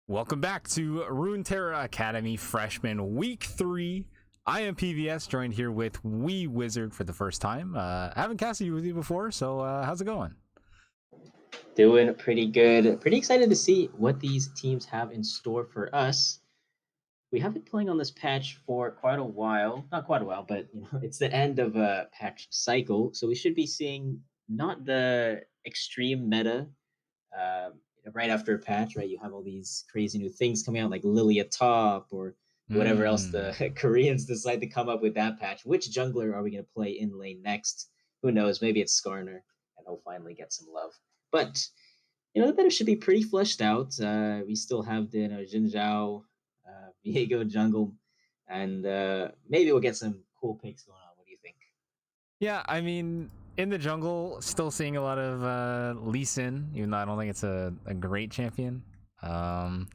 Welcome back to Runeterra Academy Freshman Week 3. I am PVS, joined here with Wee Wizard for the first time. I haven't casted you with you before, so how's it going? Doing pretty good. Pretty excited to see what these teams have in store for us. We have been playing on this patch for quite a while. Not quite a while, but it's the end of a patch cycle, so we should be seeing not the extreme meta right after a patch, right? You have all these crazy new things coming out, like Lilia Top or whatever else Hmm. the Koreans decide to come up with that patch. Which jungler are we going to play in lane next? Who knows? Maybe it's Skarner, and he'll finally get some love. But the meta should be pretty fleshed out. We still have the Jin Zhao, Viego jungle, and maybe we'll get some cool picks going on. What do you think? Yeah, I mean, in the jungle, still seeing a lot of Lee Sin, even though I don't think it's a great champion. Who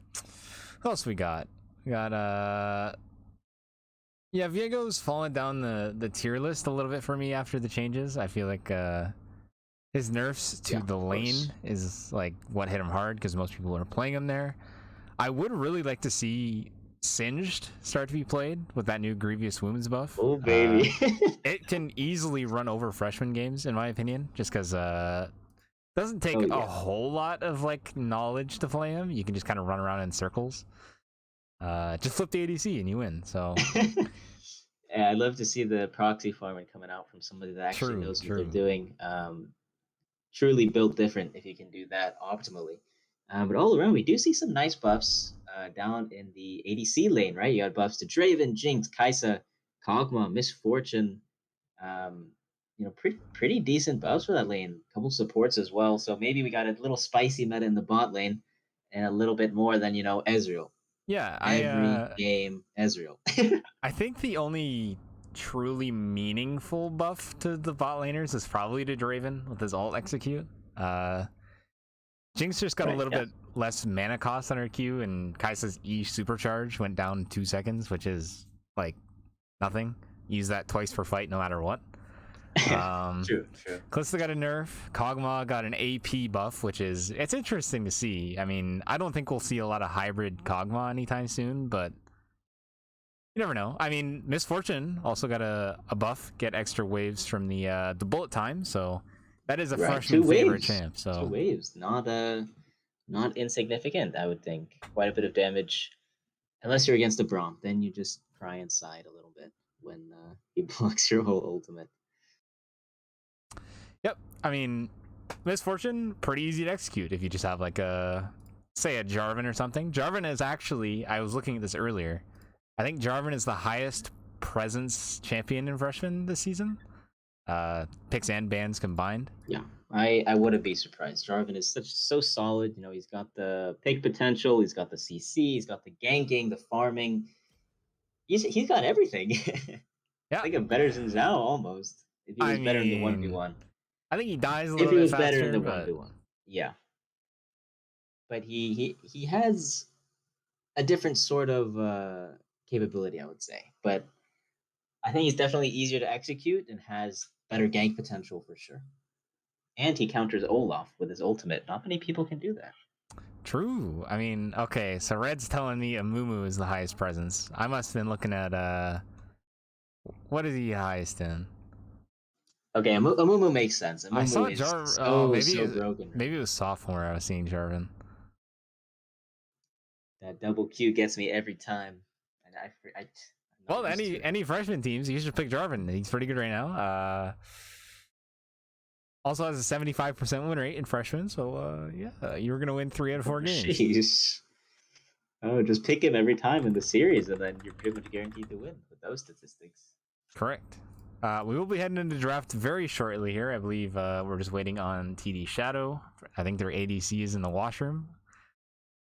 else we got? We got yeah, Viego's fallen down the tier list a little bit for me after the changes. I feel like his nerfs to Yeah, the of course. lane is like what hit him hard because most people are playing him there. I would really like to see Singed start to be played with that new Grievous Wounds buff. Oh baby. It can easily run over freshman games, in my opinion, just because doesn't take Oh a yeah. whole lot of like knowledge to play him. You can just kind of run around in circles. Just flip the ADC and you win. So Yeah, I'd love to see the proxy farming coming out from somebody that actually true, knows what they're true. doing. Truly built different if you can do that optimally. But all around, we do see some nice buffs down in the ADC lane, right? You got buffs to Draven, Jinx, Kaisa, Kog'Maw, Misfortune. Pretty decent buffs for that lane. A couple supports as well. So maybe we got a little spicy meta in the bot lane and a little bit more than Ezreal. Yeah, Every game, Ezreal. I think the only truly meaningful buff to the bot laners is probably to Draven with his alt execute. Uh, Jinx just got a Right. little Yeah. bit less mana cost on her Q, and Kai'Sa's E supercharge went down 2 seconds, which is like nothing. Use that twice per fight, no matter what. True. True. Kalista got a nerf. Kog'Maw got an AP buff, which it's interesting to see. I mean, I don't think we'll see a lot of hybrid Kog'Maw anytime soon, but you never know. I mean, Misfortune also got a buff, get extra waves from the bullet time, so that is a Right. freshman Two favorite waves. champ. Two So waves. Not insignificant, I would think. Quite a bit of damage. Unless you're against a Braum, then you just cry inside a little bit when he blocks your whole ultimate. yep. I mean, Misfortune pretty easy to execute if you just have like a say a Jarvan or something. Jarvan is actually, I was looking at this earlier. I think Jarvan is the highest presence champion in freshman this season. Picks and bans combined. Yeah, I wouldn't be surprised. Jarvan is so solid. He's got the pick potential. He's got the CC. He's got the ganking, the farming. He's got everything. Yeah. Think of better than Zhao almost. If he I was better in the one v mean, one. I think he dies a If little he bit was better in faster, the one but v one. Yeah, but he has a different sort of capability, I would say. But I think he's definitely easier to execute and has better gank potential for sure. And he counters Olaf with his ultimate. Not many people can do that. true. I mean, okay, so Red's telling me Amumu is the highest presence. I must have been looking at what is he highest in? Okay, Amumu makes sense. I saw Amumu is Jar. Oh, so broken right maybe it now. was sophomore. I was seeing Jarvan. That double Q gets me every time, and I'm not Well, used to it. any freshman teams, you should pick Jarvan. He's pretty good right now. Also has a 75% win rate in freshmen, so yeah, you were gonna win 3 out of 4 games. Jeez. Oh, just pick him every time in the series, and then you're pretty much guaranteed to win with those statistics. Correct. We will be heading into draft very shortly here. I believe we're just waiting on TD Shadow. I think their ADC is in the washroom.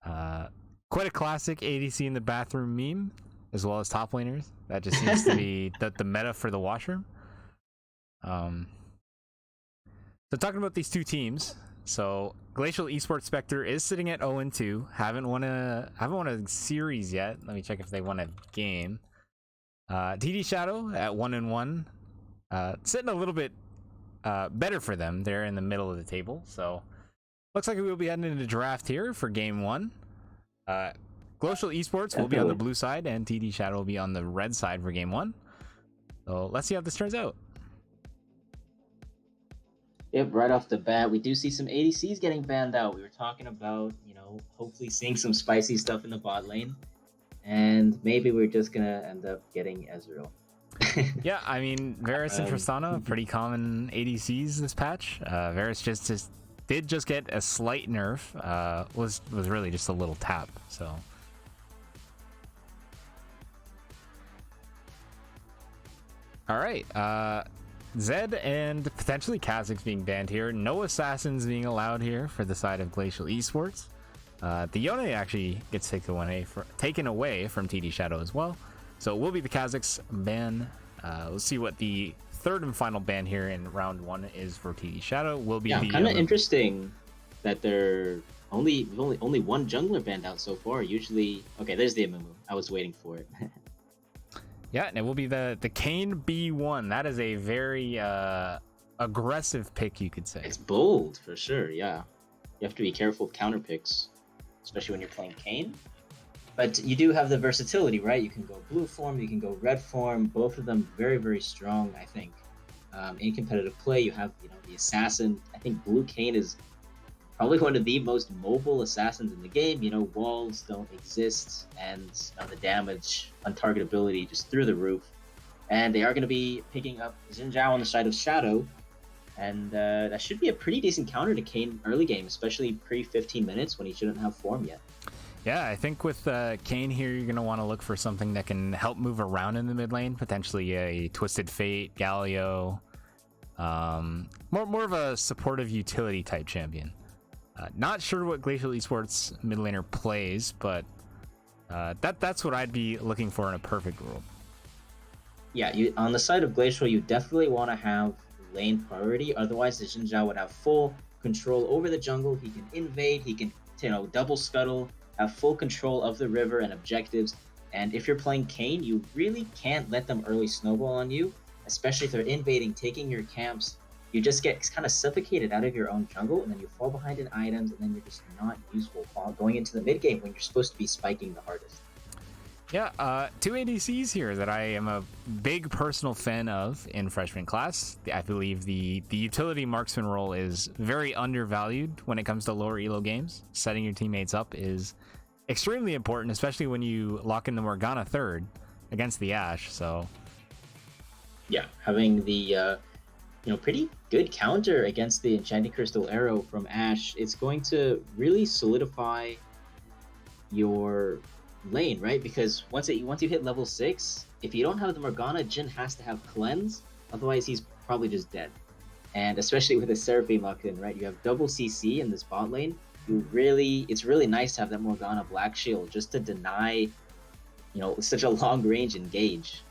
Quite a classic ADC in the bathroom meme, as well as top laners. That just seems to be the meta for the washroom. So talking about these two teams, so Glacial Esports Spectre is sitting at 0-2. Haven't won a series yet. Let me check if they won a game. TD Shadow at 1-1. Sitting a little bit better for them. They're in the middle of the table, so looks like we will be heading into draft here for game 1. Uh, Glacial Esports will be on the blue side, and TD Shadow will be on the red side for game 1. So let's see how this turns out. Yep, right off the bat, we do see some ADCs getting banned out. We were talking about, hopefully seeing some spicy stuff in the bot lane. And maybe we're just going to end up getting Ezreal. Yeah, I mean, Varus and Tristana, pretty common ADCs this patch. Varus did just get a slight nerf. Was really just a little tap, so... All right, Zed and potentially Kha'Zix being banned here. No assassins being allowed here for the side of Glacial Esports. The Yone actually gets taken away from TD Shadow as well. So it will be the Kha'Zix ban. We'll see what the third and final ban here in round 1 is for TD Shadow. Will be kind of interesting that there only one jungler banned out so far. Usually, okay, there's the Amumu. I was waiting for it. Yeah, and it will be the Kayn B1. That is a very aggressive pick, you could say. It's bold for sure. Yeah, you have to be careful with counter picks, especially when you're playing Kayn. But you do have the versatility, right? You can go blue form, you can go red form. Both of them very, very strong, I think. In competitive play, you have the assassin. I think blue Kayn is probably one of the most mobile assassins in the game. Walls don't exist, and the damage, untargetability just through the roof. And they are going to be picking up Xin Zhao on the side of Shadow, and that should be a pretty decent counter to Kayn early game, especially pre-15 minutes when he shouldn't have form yet. Yeah, I think with Kayn here, you're going to want to look for something that can help move around in the mid lane, potentially a Twisted Fate, Galio, more of a supportive utility type champion. Not sure what Glacial Esports mid laner plays, but that's what I'd be looking for in a perfect world. Yeah, on the side of Glacial, you definitely want to have lane priority. Otherwise, the Xin Zhao would have full control over the jungle. He can invade. He can double scuttle, have full control of the river and objectives. And if you're playing Kayn, you really can't let them early snowball on you, especially if they're invading, taking your camps. You just get kind of suffocated out of your own jungle, and then you fall behind in items, and then you're just not useful going into the mid game when you're supposed to be spiking the hardest. Yeah, 2 ADCs here that I am a big personal fan of in freshman class. I believe the utility marksman role is very undervalued when it comes to lower elo games. Setting your teammates up is extremely important, especially when you lock in the Morgana third against the Ashe. So, yeah, having the pretty good counter against the Enchanting Crystal Arrow from Ashe, it's going to really solidify your lane, right? Because once you hit level 6, if you don't have the Morgana, Jhin has to have cleanse, otherwise he's probably just dead. And especially with the Seraphine locked in, right? You have double CC in this bot lane. It's really nice to have that Morgana Black Shield just to deny, such a long range engage.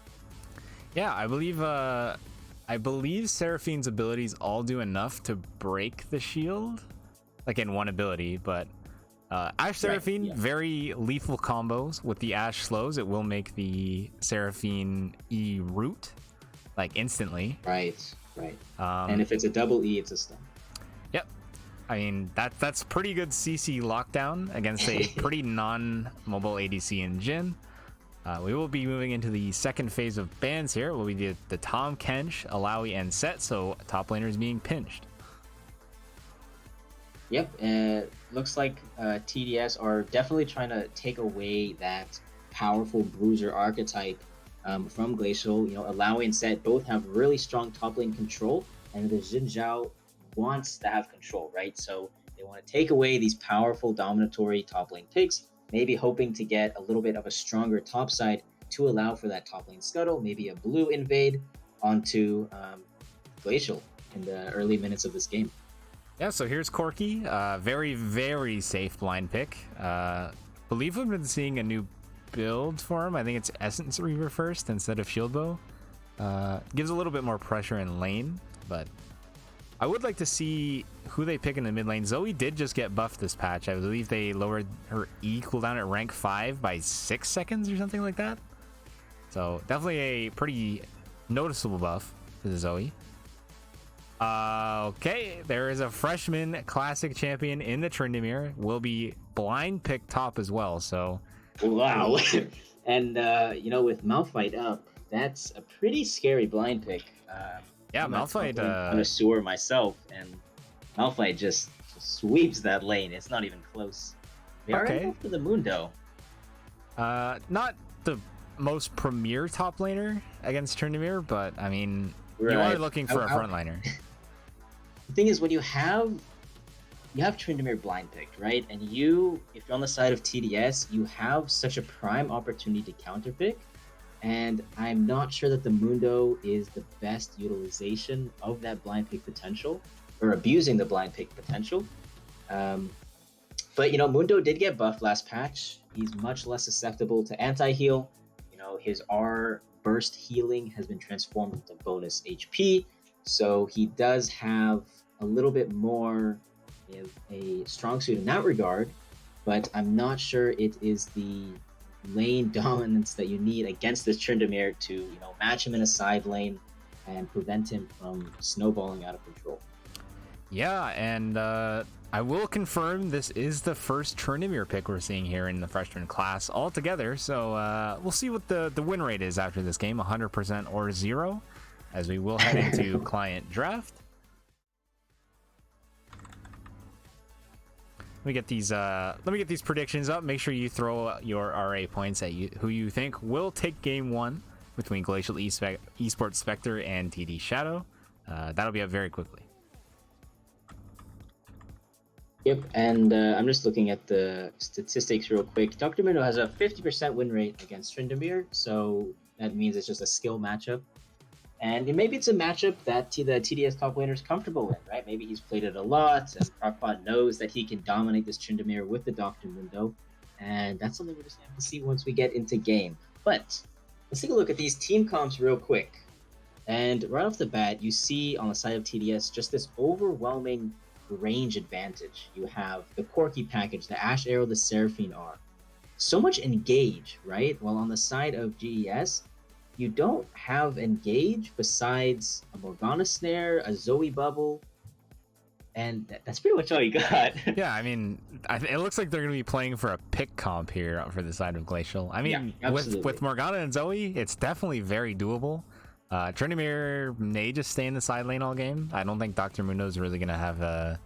Yeah, I believe Seraphine's abilities all do enough to break the shield, like in one ability, but Ashe Seraphine, right, yeah. Very lethal combos with the Ashe slows. It will make the Seraphine E root, like instantly. Right. And if it's a double E, it's a stun. Yep. I mean, that's pretty good CC lockdown against a pretty non-mobile ADC in Jhin. We will be moving into the second phase of bans here. It will be the Tahm Kench, Alawi, and Set, so top laners being pinched. Yep, looks like TDS are definitely trying to take away that powerful bruiser archetype from Glacial. Alawi and Set both have really strong top lane control, and the Xin Zhao wants to have control, right? So they want to take away these powerful dominatory top lane picks, maybe hoping to get a little bit of a stronger top side to allow for that top lane scuttle, maybe a blue invade onto Glacial in the early minutes of this game. Yeah, so here's Corki. Very, very safe blind pick. Believe we've been seeing a new build for him. I think it's Essence Reaver first instead of Shield Bow. Gives a little bit more pressure in lane, but I would like to see who they pick in the mid lane. Zoe did just get buffed this patch. I believe they lowered her E cooldown at rank 5 by 6 seconds or something like that. So definitely a pretty noticeable buff for the Zoe. Okay, there is a freshman classic champion in the Tryndamere. Will be blind pick top as well. So Wow. And with Malphite up, that's a pretty scary blind pick. yeah, I'm a Malphite. connoisseur myself, and Malphite just sweeps that lane. It's not even close. They are Okay. after the Mundo. Not the most premier top laner against Tryndamere, but I mean, you are Right. looking for a frontliner. The thing is, when you have Tryndamere blind picked, right? And if you're on the side of TDS, you have such a prime opportunity to counterpick. And I'm not sure that the Mundo is the best utilization of that blind pick potential, or abusing the blind pick potential. But Mundo did get buffed last patch. He's much less susceptible to anti-heal. His R burst healing has been transformed into bonus HP. So he does have a little bit more of a strong suit in that regard, but I'm not sure it is the lane dominance that you need against this Tryndamere to match him in a side lane and prevent him from snowballing out of control. Yeah, and I will confirm this is the first Tryndamere pick we're seeing here in the freshman class altogether. So we'll see what the win rate is after this game, 100% or 0, as we will head into client draft. Let me get these predictions up. Make sure you throw your RA points at who you think will take game 1 between Glacial Esports Spectre and TD Shadow. That'll be up very quickly. Yep, and I'm just looking at the statistics real quick. Dr. Mundo has a 50% win rate against Tryndamere, so that means it's just a skill matchup. And maybe it's a matchup that the TDS top laner is comfortable in, right? Maybe he's played it a lot, and Crockpot knows that he can dominate this Tryndamere with the Dr. Mundo, and that's something we're just going to have to see once we get into game. But let's take a look at these team comps real quick. And right off the bat, you see on the side of TDS just this overwhelming range advantage. You have the Corki package, the Ash Arrow, the Seraphine R. So much engage, right? While on the side of GES, you don't have engage besides a Morgana Snare, a Zoe Bubble, and that's pretty much all you got. Yeah, I mean, it looks like they're going to be playing for a pick comp here for the side of Glacial. I mean, yeah, with Morgana and Zoe, it's definitely very doable. Tryndamere may just stay in the side lane all game. I don't think Dr. Mundo is really going to have a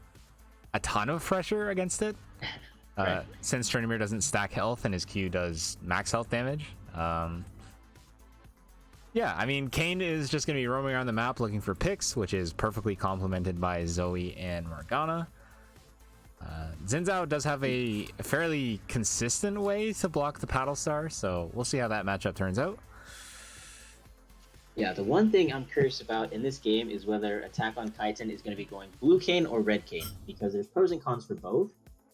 ton of pressure against it. Right. Since Tryndamere doesn't stack health and his Q does max health damage. Yeah, I mean, Kayn is just going to be roaming around the map looking for picks, which is perfectly complemented by Zoe and Morgana. Xin Zhao does have a fairly consistent way to block the Paddle Star, so we'll see how that matchup turns out. Yeah, the one thing I'm curious about in this game is whether Attack on Titan is going to be going blue Kayn or red Kayn, because there's pros and cons for both.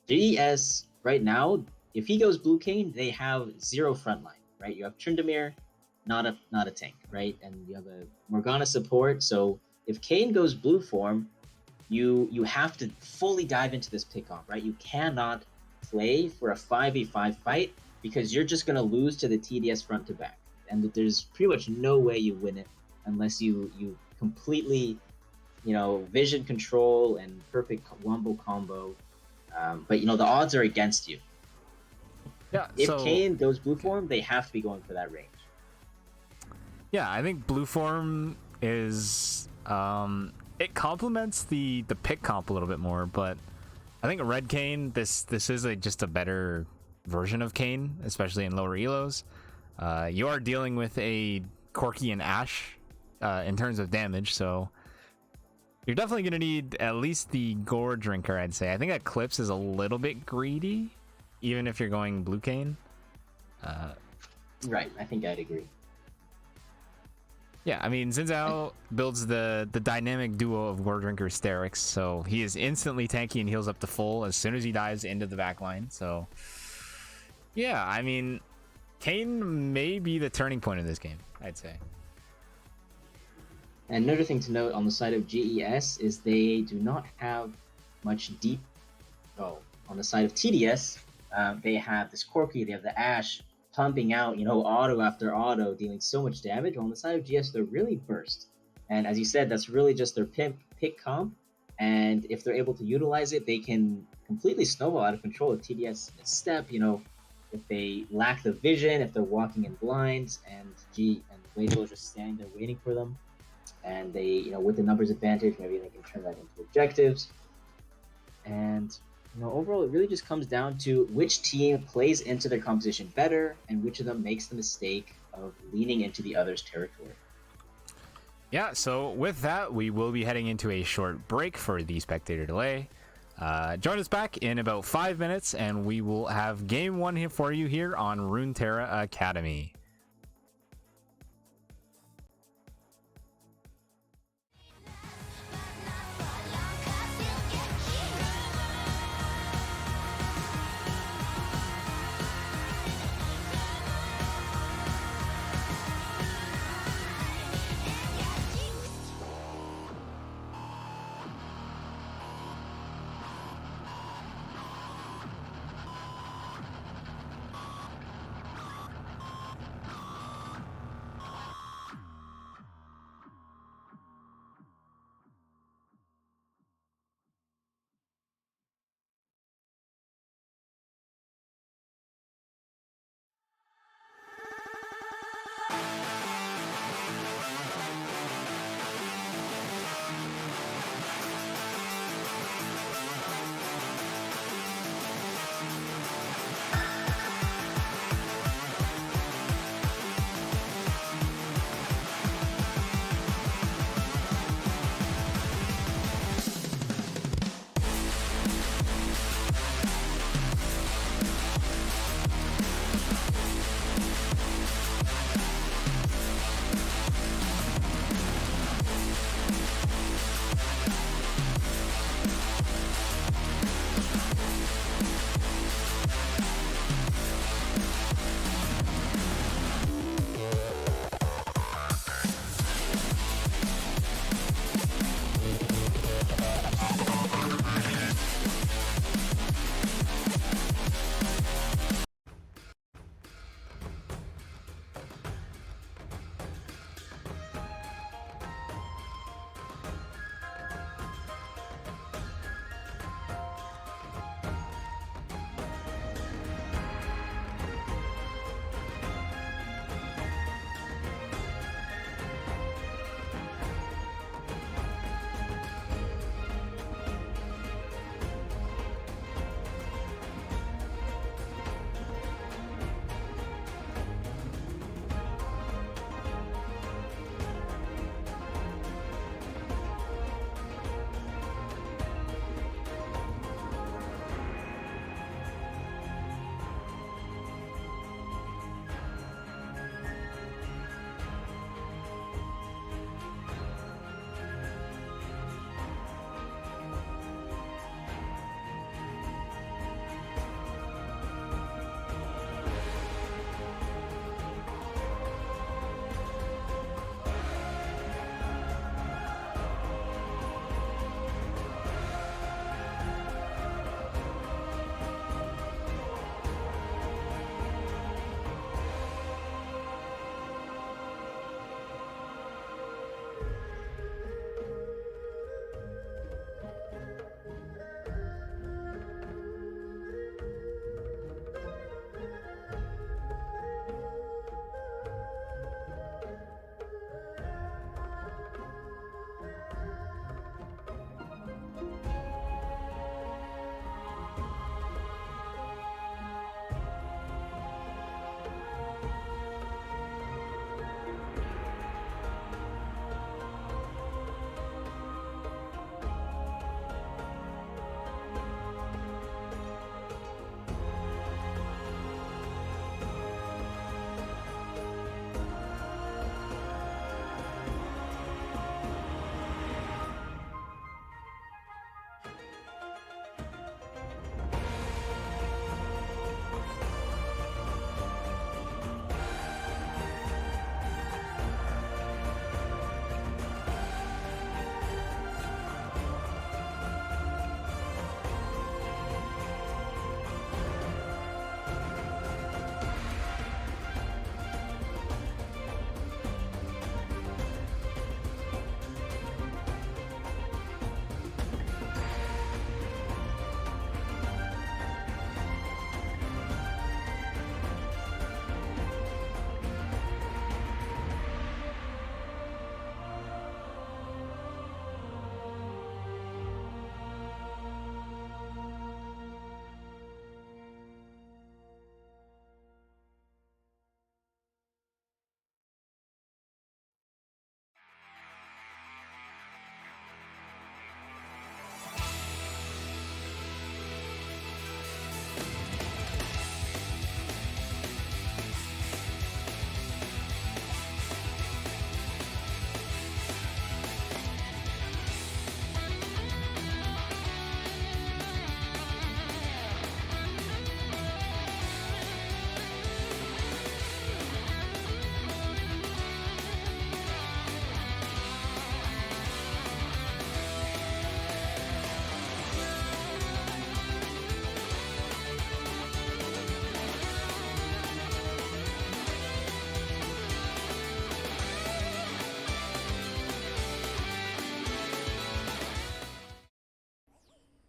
GES, right now, if he goes blue Kayn, they have 0 frontline, right? You have Tryndamere, not a tank, right? And you have a Morgana support, so if Kayn goes blue form, you have to fully dive into this pick off, right? You cannot play for a 5v5 fight because you're just going to lose to the TDS front to back. And there's pretty much no way you win it unless you completely, vision control and perfect wombo combo. But the odds are against you. Yeah. If Kayn goes blue form, they have to be going for that range. Yeah, I think blue form is it complements the pick comp a little bit more, but I think red Kayn, this is just a better version of Kayn, especially in lower elos. You are dealing with a Corki and Ash in terms of damage, so you're definitely going to need at least the Gore Drinker, I'd say. I think Eclipse is a little bit greedy, even if you're going blue Kayn. Right, I think I'd agree. Yeah, I mean, Xin Zhao builds the dynamic duo of Gore Drinker Sterix, so he is instantly tanky and heals up to full as soon as he dives into the backline. So, yeah, I mean, Kayn may be the turning point of this game, I'd say. And another thing to note on the side of GES is they do not have much deep. Oh, on the side of TDS, they have this Corki, they have the Ash pumping out, auto after auto, dealing so much damage. On the side of GS, they're really burst. And as you said, that's really just their pick comp. And if they're able to utilize it, they can completely snowball out of control with TDS step. If they lack the vision, if they're walking in blinds, and Glacial is just standing there waiting for them, and they, with the numbers advantage, maybe they can turn that into objectives. And overall, it really just comes down to which team plays into their composition better, and which of them makes the mistake of leaning into the other's territory. Yeah, so with that, we will be heading into a short break for the spectator delay. Join us back in about 5 minutes, and we will have game 1 here for you here on Runeterra Academy.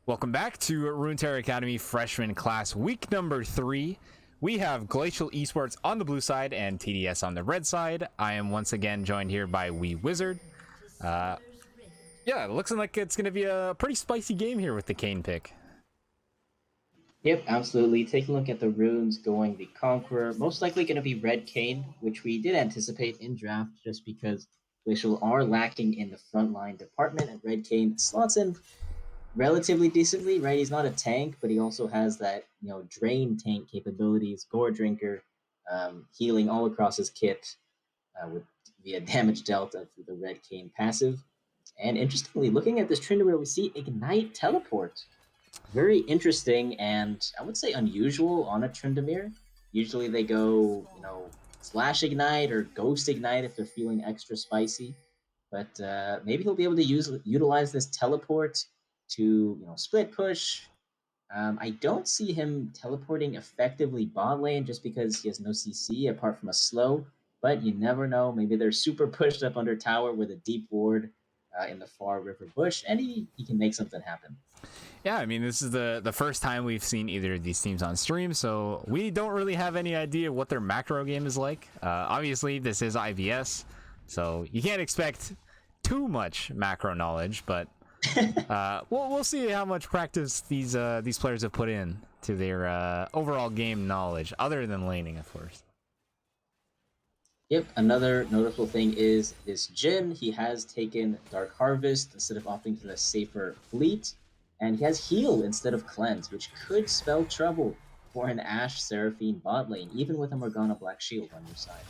Welcome back to Runeterra Academy Freshman Class Week number 3. We have Glacial Esports on the blue side and TDS on the red side. I am once again joined here by Wee Wizard. Yeah, looking like it's going to be a pretty spicy game here with the Kayn pick. Yep, absolutely. Take a look at the runes going the Conqueror. Most likely going to be Red Kayn, which we did anticipate in draft just because Glacial are lacking in the frontline department, and Red Kayn slots in relatively decently, right? He's not a tank, but he also has that, drain tank capabilities, Gore Drinker, healing all across his kit with via damage delta through the Red Kayn passive. And interestingly, looking at this Tryndamere, we see Ignite Teleport. Very interesting and I would say unusual on a Tryndamere. Usually they go, Slash Ignite or Ghost Ignite if they're feeling extra spicy. But maybe he'll be able to utilize this teleport to split push. I don't see him teleporting effectively bot lane just because he has no CC apart from a slow. But you never know. Maybe they're super pushed up under tower with a deep ward in the far river bush, and he can make something happen. Yeah, I mean, this is the first time we've seen either of these teams on stream, so we don't really have any idea what their macro game is like. Obviously, this is IVS, so you can't expect too much macro knowledge, but we'll see how much practice these players have put in to their overall game knowledge, other than laning, of course. Yep, another notable thing is this Jhin. He has taken Dark Harvest instead of opting for the safer Fleet, and he has Heal instead of Cleanse, which could spell trouble for an Ashe Seraphine bot lane, even with a Morgana Black Shield on your side.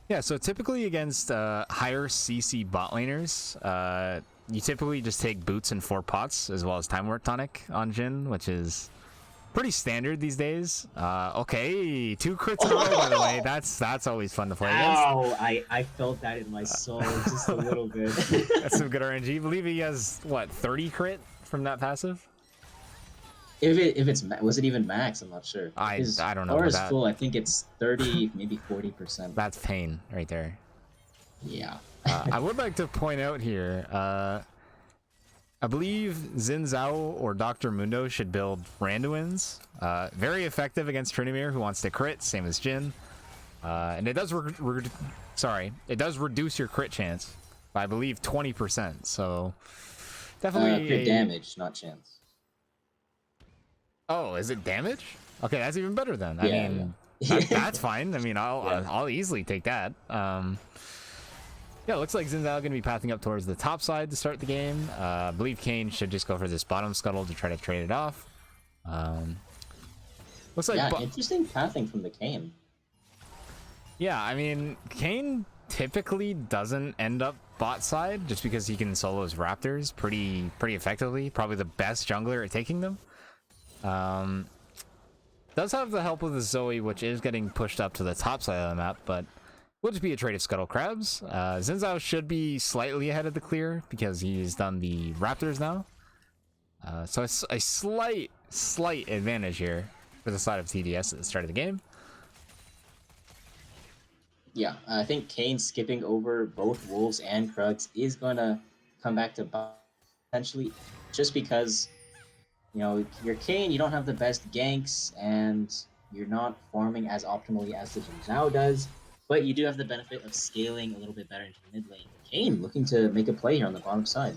Yeah, so typically against higher CC bot laners, you typically just take boots and 4 pots, as well as Time Warp Tonic on Jhin, which is pretty standard these days. Okay, 2 crits in a row, by the way. That's always fun to play against. Oh, I felt that in my soul just a little bit. That's some good RNG. I believe he has, what, 30 crit from that passive? If it's was it even max? I'm not sure. I don't know. Or is full. I think it's 30, maybe 40%. That's pain right there. Yeah. I would like to point out here, I believe Xin Zhao or Dr. Mundo should build Randuin's. Very effective against Tryndamere, who wants to crit, same as Jhin. And it does it does reduce your crit chance by, I believe, 20%. So definitely crit damage, not chance. Oh, is it damage? Okay, that's even better then. I mean, that's fine. I mean, I'll easily take that. Yeah, it looks like Xin Zhao going to be pathing up towards the top side to start the game. I believe Kayn should just go for this bottom scuttle to try to trade it off. Looks like interesting pathing from the Kayn. Yeah, I mean, Kayn typically doesn't end up bot side just because he can solo his Raptors pretty effectively. Probably the best jungler at taking them. Does have the help of the Zoe, which is getting pushed up to the top side of the map, but will just be a trade of Scuttle Crabs. Xin Zhao should be slightly ahead of the clear because he's done the Raptors now. So it's a slight advantage here for the side of TDS at the start of the game. Yeah, I think Kayn skipping over both Wolves and Krugs is going to come back to potentially just because your Kayn, you don't have the best ganks, and you're not farming as optimally as the Xin Zhao does, but you do have the benefit of scaling a little bit better into mid lane. Kayn looking to make a play here on the bottom side.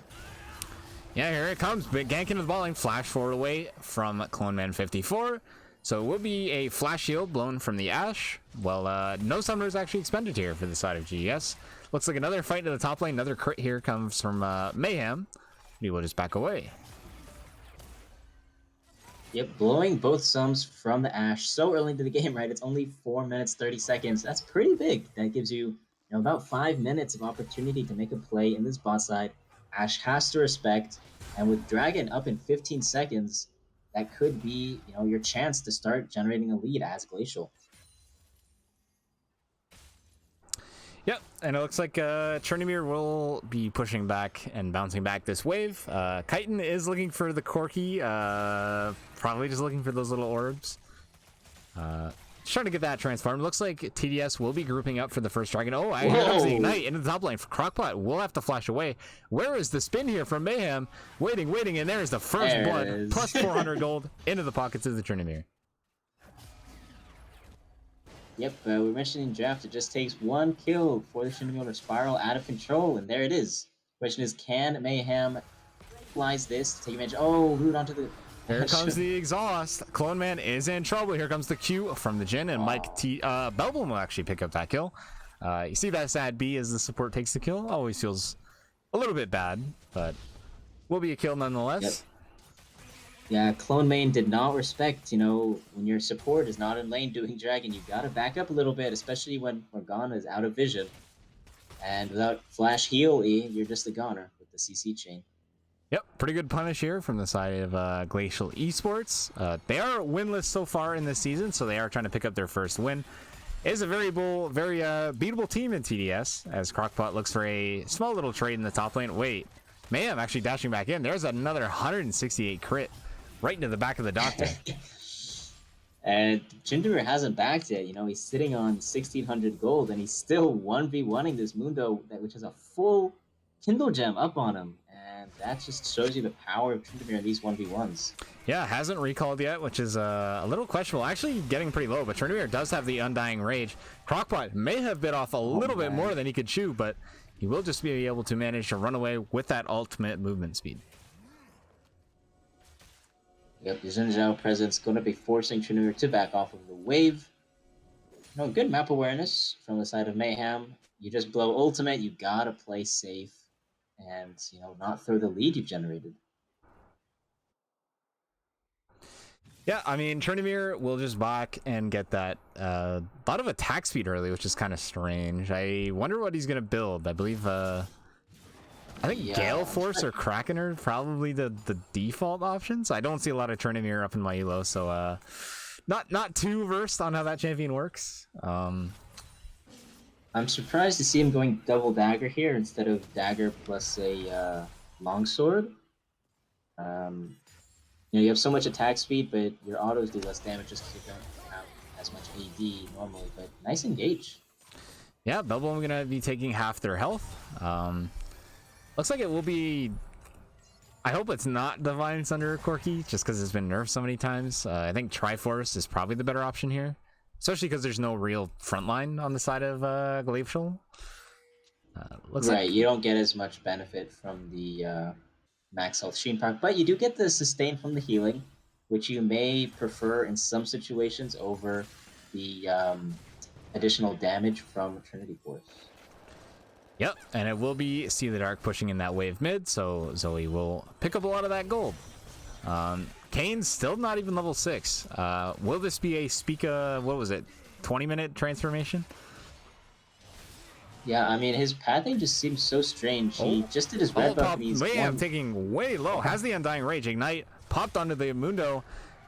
Yeah, here it comes. Big gank into the bot lane, flash forward away from Cloneman 54. So it will be a flash shield blown from the Ashe. Well, no summoners actually expended here for the side of GES. Looks like another fight to the top lane. Another crit here comes from Mayhem. He will just back away. Yep, blowing both sums from the Ashe so early into the game, right? It's only 4 minutes, 30 seconds. That's pretty big. That gives you, about 5 minutes of opportunity to make a play in this bot side. Ashe has to respect, and with Dragon up in 15 seconds, that could be, your chance to start generating a lead as Glacial. Yep, and it looks like Tryndamere will be pushing back and bouncing back this wave. Chitin is looking for the Corki, probably just looking for those little orbs. trying to get that transformed. Looks like TDS will be grouping up for the first dragon. Oh, here comes the ignite into the top lane. Crockpot will have to flash away. Where is the spin here from Mayhem? Waiting, and there's the first blood. Plus 400 gold into the pockets of the Tryndamere. Yep, we mentioned in draft, it just takes one kill for the Tryndamere to spiral out of control, and there it is. Question is, can Mayhem flies this, take advantage? Oh, root onto the... Here comes the exhaust. Clone Man is in trouble. Here comes the Q from the Jhin, and Mike Belbum will actually pick up that kill. You see that sad B as the support takes the kill. Always feels a little bit bad, but will be a kill nonetheless. Yep. Yeah, Clone Main did not respect, you know, when your support is not in lane doing dragon, you gotta back up a little bit, especially when Morgana is out of vision. And without flash heal E, you're just a goner with the CC chain. Yep, pretty good punish here from the side of Glacial Esports. They are winless so far in this season, so they are trying to pick up their first win. It is a very beatable team in TDS, as Crockpot looks for a small little trade in the top lane. Wait, Mayhem actually dashing back in. There's another 168 crit right into the back of the Doctor. And Tryndamere hasn't backed yet. You know, he's sitting on 1,600 gold, and he's still 1v1ing this Mundo, which has a full Kindle Gem up on him. And that just shows you the power of Tryndamere in these 1v1s. Yeah, hasn't recalled yet, which is a little questionable. Actually getting pretty low, but Tryndamere does have the Undying Rage. Crockpot may have bit off a little bit more than he could chew, but he will just be able to manage to run away with that ultimate movement speed. Yep, the Xin Zhao presence going to be forcing Tryndamere to back off of the wave. You know, good map awareness from the side of Mayhem. You just blow ultimate, you gotta play safe and, you know, not throw the lead you've generated. Yeah, I mean, Tryndamere will just back and get that lot of attack speed early, which is kind of strange. I wonder what he's going to build. I believe, I think Gale Force or Kraken are probably the default options. I don't see a lot of Tryndamere up in my elo, so not too versed on how that champion works. I'm surprised to see him going double dagger here instead of dagger plus a longsword. You know, you have so much attack speed, but your autos do less damage just because you don't have as much AD normally. But nice engage. Yeah, Belbum gonna be taking half their health. Looks like it will be. I hope it's not Divine Thunder Corki, just because it's been nerfed so many times. I think Triforce is probably the better option here, especially because there's no real frontline on the side of Glacial. Looks like you don't get as much benefit from the max health Sheen Pack, but you do get the sustain from the healing, which you may prefer in some situations over the additional damage from Trinity Force. Yep, and it will be See the Dark pushing in that wave mid, so Zoe will pick up a lot of that gold. Kane's still not even level 6. Will this be a Spica, what was it, 20-minute transformation? Yeah, I mean, his pathing just seems so strange. He just did his red buff and he's taking way low. Has the Undying Rage. Ignite popped onto the Mundo.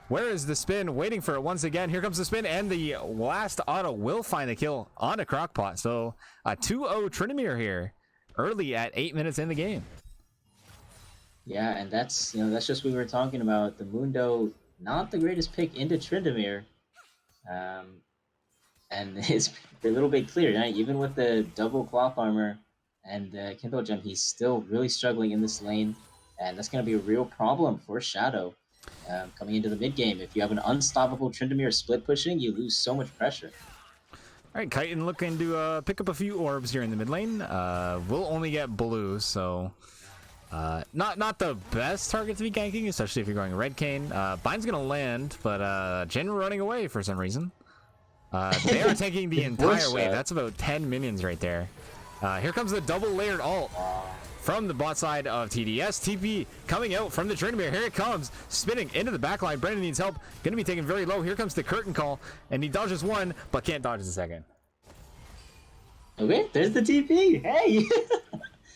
Where is the spin? Waiting for it once again. Here comes the spin, and the last auto will find the kill on a Crockpot. So a 2-0 Tryndamere here, early at 8 minutes in the game. Yeah, and that's, you know, that's just what we were talking about. The Mundo, not the greatest pick into Tryndamere. And it's a little bit clear, right? Even with the double cloth armor and the Kindle Gem, he's still really struggling in this lane. And that's going to be a real problem for Shadow coming into the mid game. If you have an unstoppable Tryndamere split pushing, you lose so much pressure. All right, Chitin looking to pick up a few orbs here in the mid lane. We'll only get blue, so not the best target to be ganking, especially if you're going red Kane. Bind's going to land, but Jhin running away for some reason. They are taking the entire wave. That's about 10 minions right there. Here comes the double layered ult from the bot side of TDS. TP coming out from the Tryndamere. Here it comes, spinning into the backline. Brendan needs help. Going to be taken very low. Here comes the curtain call, and he dodges one, but can't dodge the second. Okay, there's the TP. Hey!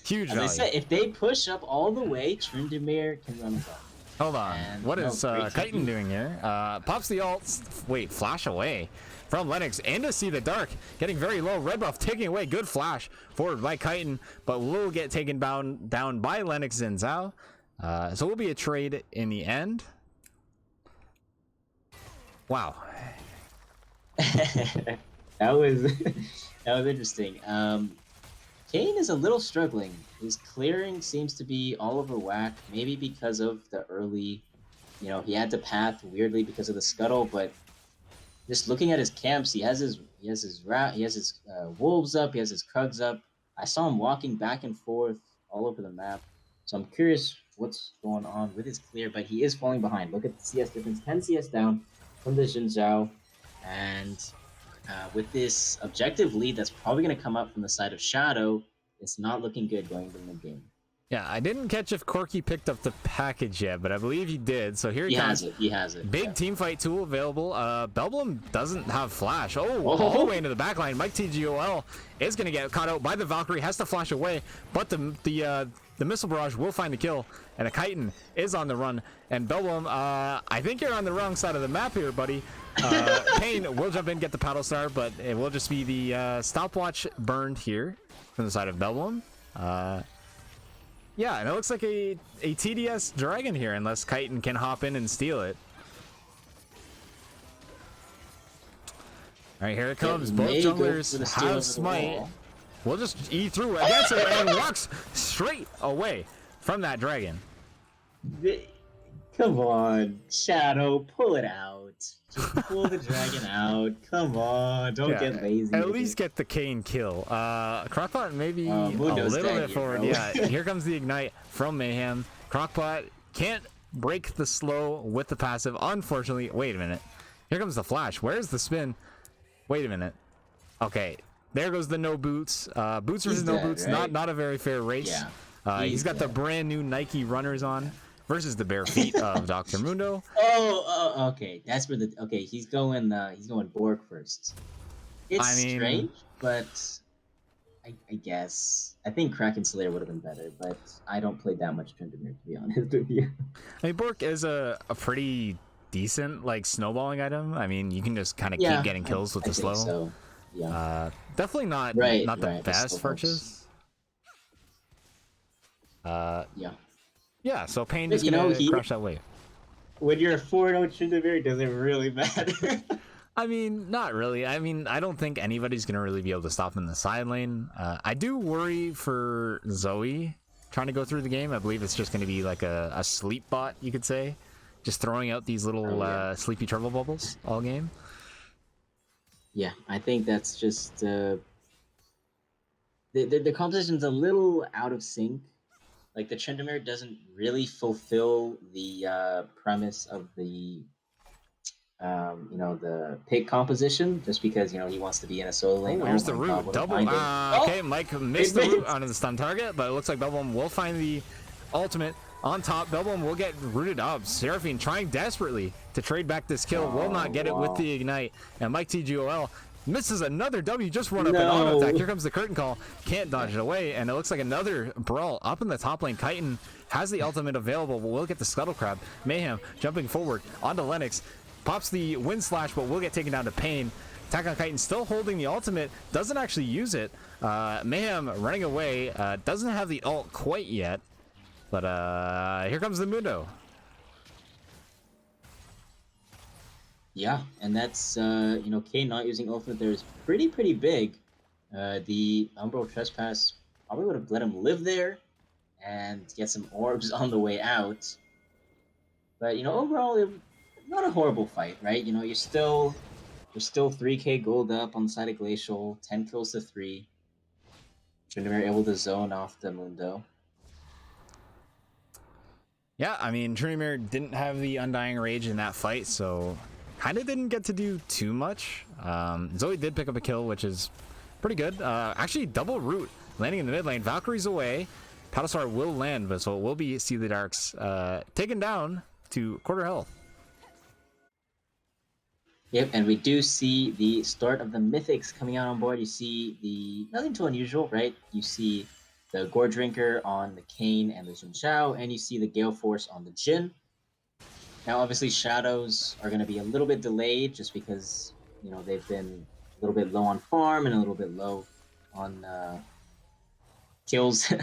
Huge value. As I said, if they push up all the way, Tryndamere can run above. Hold on. What is Chitin doing here? Pops the ult. Wait, flash away from Lennox into See the Dark, getting very low. Red buff taking away. Good flash forward by Chitin, but will get taken down by Lennox and Zhao. So will be a trade in the end. Wow. That was that was interesting. Kane is a little struggling. His clearing seems to be all over whack. Maybe because of the early, he had to path weirdly because of the scuttle. But just looking at his camps, he has his wolves up, he has his Krugs up. I saw him walking back and forth all over the map. So I'm curious what's going on with his clear, but he is falling behind. Look at the CS difference, 10 CS down from the Xin Zhao, and with this objective lead that's probably going to come up from the side of Shadow, it's not looking good going into the mid game. Yeah, I didn't catch if Corky picked up the package yet, but I believe he did. So here he comes. He has it. Big team fight tool available. Belblum doesn't have flash. All the way into the backline. Mike TGOL is going to get caught out by the Valkyrie. Has to flash away, but the missile barrage will find the kill, and a Chitin is on the run. And Belblum, I think you're on the wrong side of the map here, buddy. Payne will jump in, get the paddle star, but it will just be the stopwatch burned here from the side of Belblum. Yeah, and it looks like a TDS dragon here, unless Chitin can hop in and steal it. All right, here it comes. Both junglers have smite. We'll just E through against it and walks straight away from that dragon. Come on, Shadow, pull it out. Just pull the dragon out. Come on, don't get lazy. At least get the Kane kill. Crockpot maybe a little bit forward. Yeah, here comes the ignite from Mayhem. Crockpot can't break the slow with the passive, unfortunately. Wait a minute. Here comes the flash. Where's the spin? Wait a minute. Okay, there goes the no boots. Boots versus no boots, right? Not a very fair race. Yeah, he's got the brand new Nike runners on versus the bare feet of Dr. Mundo. Oh, okay. That's where he's going Borg first. It's strange, but I guess I think Kraken Slayer would have been better, but I don't play that much Tryndamere, to be honest with you. I mean, Borg is a pretty decent snowballing item. I mean, you can just kind of keep getting kills with the slow. So. Yeah. Definitely not the best purchase. Yeah, so Payne is gonna crush that wave. When you're a 4-0 Tryndamere, does it really matter? I mean, not really. I mean, I don't think anybody's gonna really be able to stop him in the side lane. I do worry for Zoe trying to go through the game. I believe it's just gonna be like a sleep bot, you could say, just throwing out these little sleepy trouble bubbles all game. Yeah, I think that's just the composition's a little out of sync. Like the Tryndamere doesn't really fulfill the premise of the the pick composition, just because he wants to be in a solo lane. Here's the root double. Okay, Mike missed the root onto the stun target, but it looks like Belblum will find the ultimate on top. Belblum will get rooted up. Seraphine trying desperately to trade back this kill, will not get it with the ignite, and Mike TGOL misses another W, just run up an auto attack. Here comes the curtain call, can't dodge it away, and it looks like another brawl up in the top lane. Chitin has the ultimate available, but we'll get the scuttle crab. Mayhem jumping forward onto Lennox, pops the wind slash, but will get taken down to Payne. Attack on Chitin still holding the ultimate, doesn't actually use it. Mayhem running away, doesn't have the ult quite yet, but here comes the Mundo. Yeah, and that's Kane not using ultimate there is pretty big. The Umbral Trespass probably would have let him live there and get some orbs on the way out. But overall, not a horrible fight, right? You're still 3k gold up on the side of Glacial, 10 kills to 3. Tryndamere able to zone off the Mundo. Yeah, I mean, Tryndamere didn't have the Undying Rage in that fight, so kind of didn't get to do too much. Zoe did pick up a kill, which is pretty good. Actually, double root landing in the mid lane. Valkyrie's away. Paddlestar will land, but so it will be See the Darks taken down to quarter health. Yep, and we do see the start of the mythics coming out on board. You see nothing too unusual, right? You see the Gore Drinker on the Kane and the Xin Zhao, and you see the Gale Force on the Jhin. Now, obviously, Shadows are going to be a little bit delayed just because, they've been a little bit low on farm and a little bit low on kills.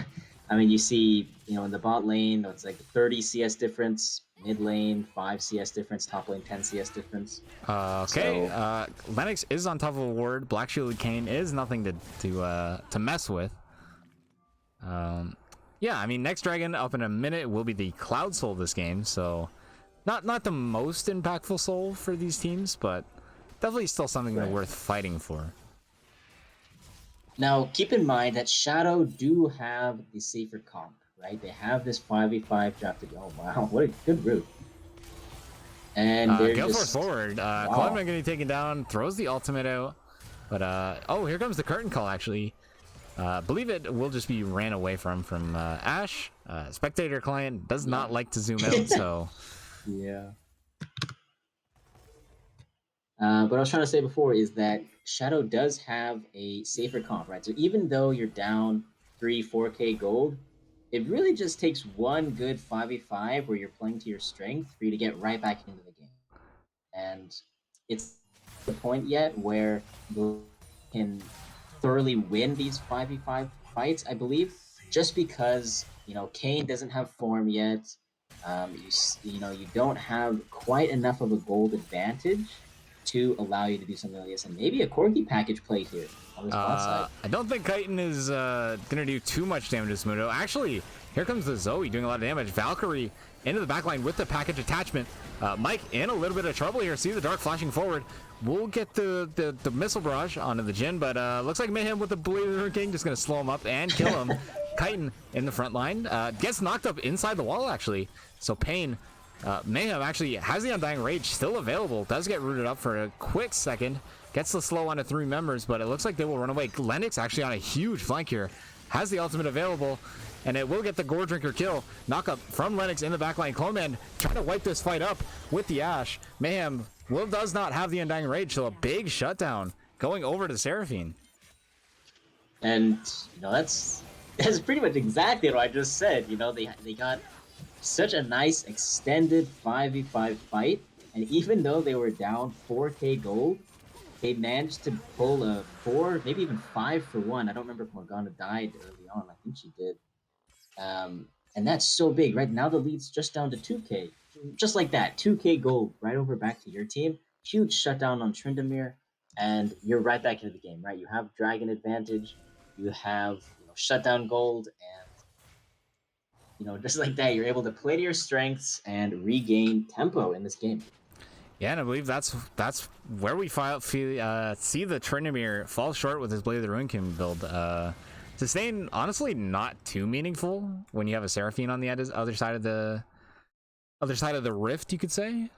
I mean, you see, in the bot lane, it's like 30 CS difference, mid lane 5 CS difference, top lane 10 CS difference. Okay, So Lennox is on top of a ward. Black Shielded Kane is nothing to mess with. Yeah, I mean, next dragon up in a minute will be the Cloud Soul this game, so not the most impactful soul for these teams, but definitely still something worth fighting for. now keep in mind that Shadow do have the safer comp, right? They have this 5v5 drafted. Oh wow, what a good route. And they're Gale Force just forward. wow. Cloudman getting taken down, throws the ultimate out, but oh, here comes the curtain call actually. Believe it will just be ran away from Ash. Spectator client does not like to zoom out, so yeah. What I was trying to say before is that Shadow does have a safer comp, right? So even though you're down 4K gold, it really just takes one good 5v5 where you're playing to your strength for you to get right back into the game. And it's the point yet where you can thoroughly win these 5v5 fights, I believe, just because, Kane doesn't have form yet. You don't have quite enough of a gold advantage to allow you to do something like this, and maybe a Corgi package play here on this bot side. I don't think Chitin is gonna do too much damage to Mundo. Actually, here comes the Zoe doing a lot of damage. Valkyrie into the backline with the package attachment. Mike in a little bit of trouble here. See the Dark flashing forward. We'll get the missile barrage onto the Jhin, but looks like Mayhem with the Blade of the King just gonna slow him up and kill him. Chitin in the front line gets knocked up inside the wall actually. So Pain. Mayhem actually has the Undying Rage still available. Does get rooted up for a quick second. Gets the slow onto 3 members, but it looks like they will run away. Lennox actually on a huge flank here. Has the ultimate available, and it will get the Gore Drinker kill. Knock up from Lennox in the backline. Cloman trying to wipe this fight up with the Ashe. Mayhem does not have the Undying Rage, so a big shutdown going over to Seraphine. And, that's pretty much exactly what I just said. They got such a nice extended 5v5 fight, and even though they were down 4k gold, they managed to pull a 4, maybe even 5 for 1. I don't remember if Morgana died early on. I think she did. And that's so big. Right now the lead's just down to 2k. Just like that, 2k gold right over back to your team. Huge shutdown on Tryndamere, and you're right back into the game, right? You have dragon advantage, you have shutdown gold, and just like that, you're able to play to your strengths and regain tempo in this game. Yeah, and I believe that's where we see the Tryndamere fall short with his Blade of the Ruin King build. Sustain, honestly, not too meaningful when you have a Seraphine on the other side of the rift, you could say.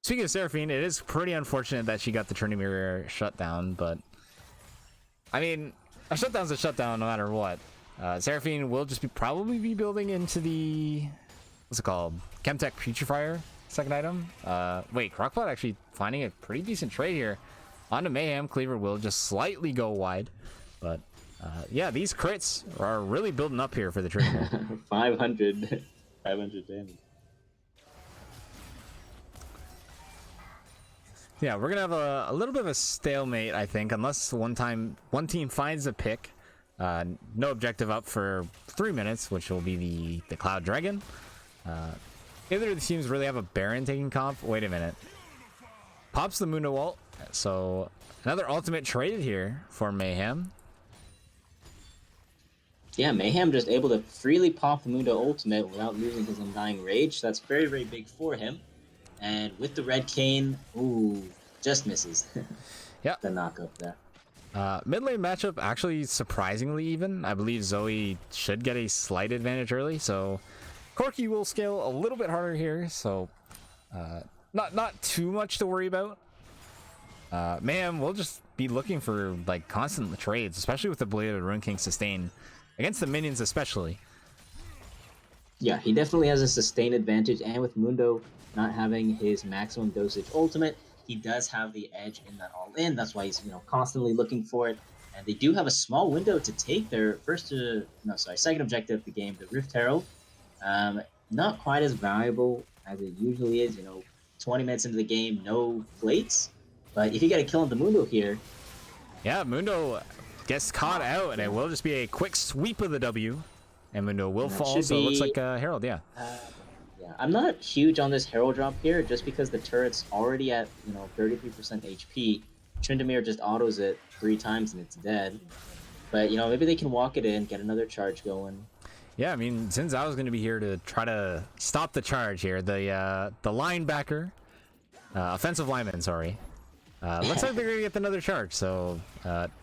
Speaking of Seraphine, it is pretty unfortunate that she got the Tryndamere shutdown, but I mean, a shutdown's a shutdown no matter what. Seraphine will just probably be building into the, what's it called? Chemtech Putrefier second item. Wait, Crockpot actually finding a pretty decent trade here. Onto Mayhem. Cleaver will just slightly go wide. But yeah, these crits are really building up here for the trade. 500 damage. Yeah, we're gonna have a little bit of a stalemate, I think, unless one team finds a pick. No objective up for 3 minutes, which will be the Cloud Dragon. Neither of the teams really have a Baron taking comp. Wait a minute. Pops the Mundo ult. So another ultimate traded here for Mayhem. Yeah, Mayhem just able to freely pop the Mundo ultimate without losing his Undying Rage. So that's very, very big for him. And with the Red Cane, ooh, just misses. Yeah. The knockup there. Mid lane matchup actually surprisingly even. I believe Zoe should get a slight advantage early, so Corki will scale a little bit harder here, so not too much to worry about. Mayhem will just be looking for like constant trades, especially with the Blade of the Ruin King sustain against the minions especially. Yeah, he definitely has a sustained advantage, and with Mundo not having his maximum dosage ultimate, he does have the edge in that all-in. That's why he's constantly looking for it. And they do have a small window to take their second objective of the game, the Rift Herald. Not quite as valuable as it usually is. 20 minutes into the game, no plates. But if you get a kill on the Mundo here, yeah, Mundo gets caught out, and it will just be a quick sweep of the W. And Mundo will And that fall, should so it looks be. like Herald, yeah. Yeah, I'm not huge on this Herald drop here, just because the turret's already at 33% HP. Tryndamere just autos it 3 times and it's dead. But maybe they can walk it in, get another charge going. Yeah, I mean, since I was going to be here to try to stop the charge here, the linebacker, offensive lineman, sorry. Looks like they're going to get another charge, so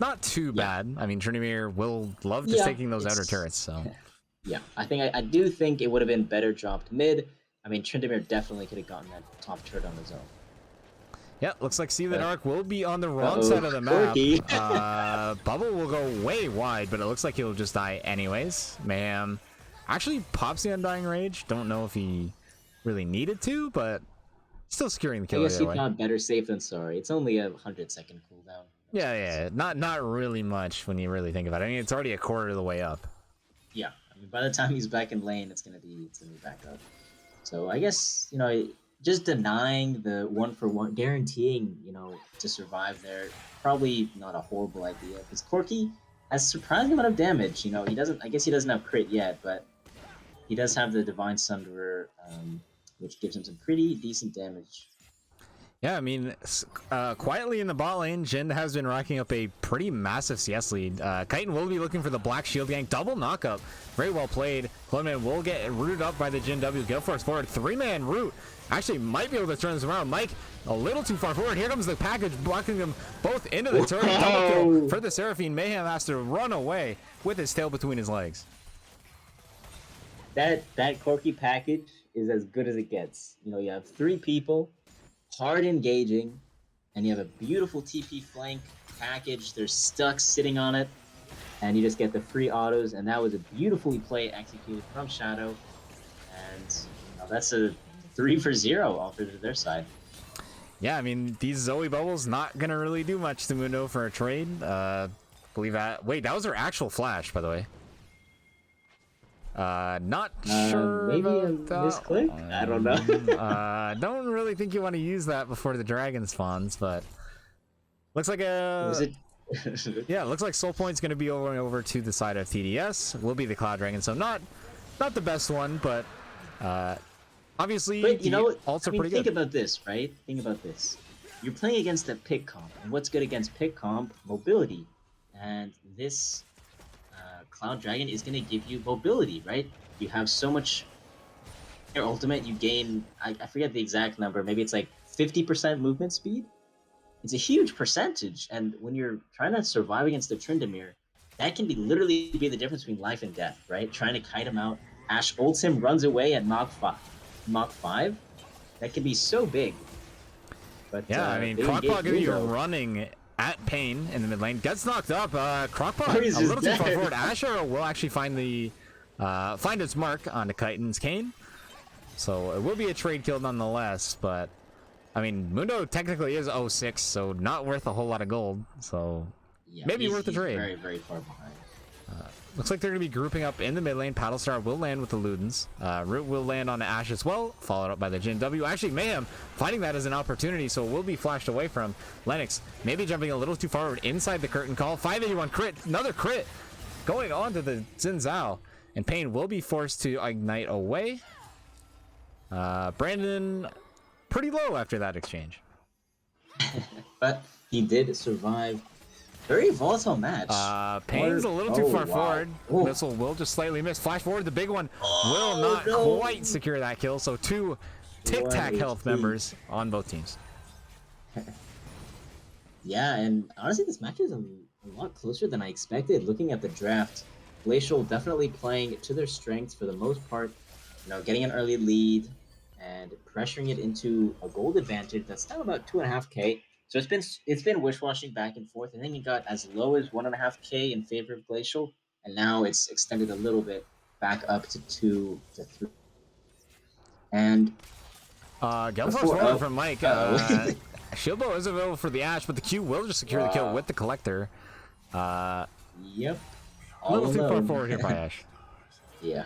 not too bad. I mean, Tryndamere will love just taking those outer turrets, so. Yeah, I do think it would have been better dropped mid. I mean, Tryndamere definitely could have gotten that top turret on his own. Yeah, looks like See the Dark will be on the wrong side of the map. Bubble will go way wide, but it looks like he'll just die anyways. Mayhem actually pops the Undying Rage. Don't know if he really needed to, but still securing the kill. I guess he thought better safe than sorry. It's only a 100-second cooldown. Yeah, not really much when you really think about it. I mean, it's already a quarter of the way up. Yeah, I mean, by the time he's back in lane, it's gonna be back up. So I guess just denying the 1-for-1, guaranteeing to survive there, probably not a horrible idea, because Corki has surprising amount of damage. He doesn't. I guess he doesn't have crit yet, but he does have the Divine Sunderer, which gives him some pretty decent damage. Yeah, I mean, quietly in the bot lane, Jin has been racking up a pretty massive CS lead. Chitin will be looking for the Black Shield Gang. Double knockup. Very well played. Cloneman will get rooted up by the Jin W. Gale Force forward. 3-man root. Actually might be able to turn this around. Mike, a little too far forward. Here comes the package, blocking them both into the turret. Double kill for the Seraphine. Mayhem has to run away with his tail between his legs. That Corki package is as good as it gets. You have 3 people, hard engaging, and you have a beautiful TP flank package. There's stuck sitting on it, and you just get the free autos, and that was a beautifully played executed from Shadow, and that's a 3-for-0 offered to their side. Yeah, I mean, these Zoe bubbles not gonna really do much to Mundo for a trade. Believe that. Wait, that was her actual flash, by the way. Not sure. Maybe a about misclick? I don't know. Don't really think you want to use that before the dragon spawns, but looks like yeah, looks like Soul Point's going to be over to the side of TDS. Will be the Cloud Dragon, so not the best one, but obviously but ults are pretty think good. about this, right? Think about this. You're playing against a pick comp, and what's good against pick comp? Mobility, and this Cloud Dragon is going to give you mobility, right? You have so much. Your ultimate, you gain. I forget the exact number. Maybe it's like 50% movement speed. It's a huge percentage, and when you're trying to survive against the Tryndamere, that can literally be the difference between life and death, right? Trying to kite him out. Ashe ults him, runs away at Mach 5. That can be so big. But yeah, I mean, Crockpot going to be running at Pain in the mid lane. Gets knocked up. Crockpot a little too far forward. Asher will actually find its mark onto Chitin's Kane. So it will be a trade kill nonetheless, but I mean, Mundo technically is 0-6, so not worth a whole lot of gold. So yeah, maybe worth the trade. Very, very far behind. Looks like they're going to be grouping up in the mid lane. Paddlestar will land with the Ludens. Root will land on Ashe as well, followed up by the Jin W. Actually, Mayhem finding that as an opportunity, so it will be flashed away from Lennox. Maybe jumping a little too forward inside the curtain call. 581 crit, another crit going on to the Xin Zhao. And Pain will be forced to ignite away. Brandon, pretty low after that exchange. But he did survive. Very volatile match. Pain's a little too far forward. Missile will just slightly miss. Flash forward, the big one will not quite secure that kill. So 2 Tic Tac health members on both teams. Yeah, and honestly, this match is a lot closer than I expected. Looking at the draft, Glacial definitely playing to their strengths for the most part. Getting an early lead and pressuring it into a gold advantage that's now about 2.5k. So it's been wish-washing back and forth. I think it got as low as 1.5k in favor of Glacial, and now it's extended a little bit back up to 2 to 3. And Gelforce from Mike. Shieldbow is available for the Ashe, but the Q will just secure the kill with the Collector. Yep. A little too far forward here by Ashe. Yeah.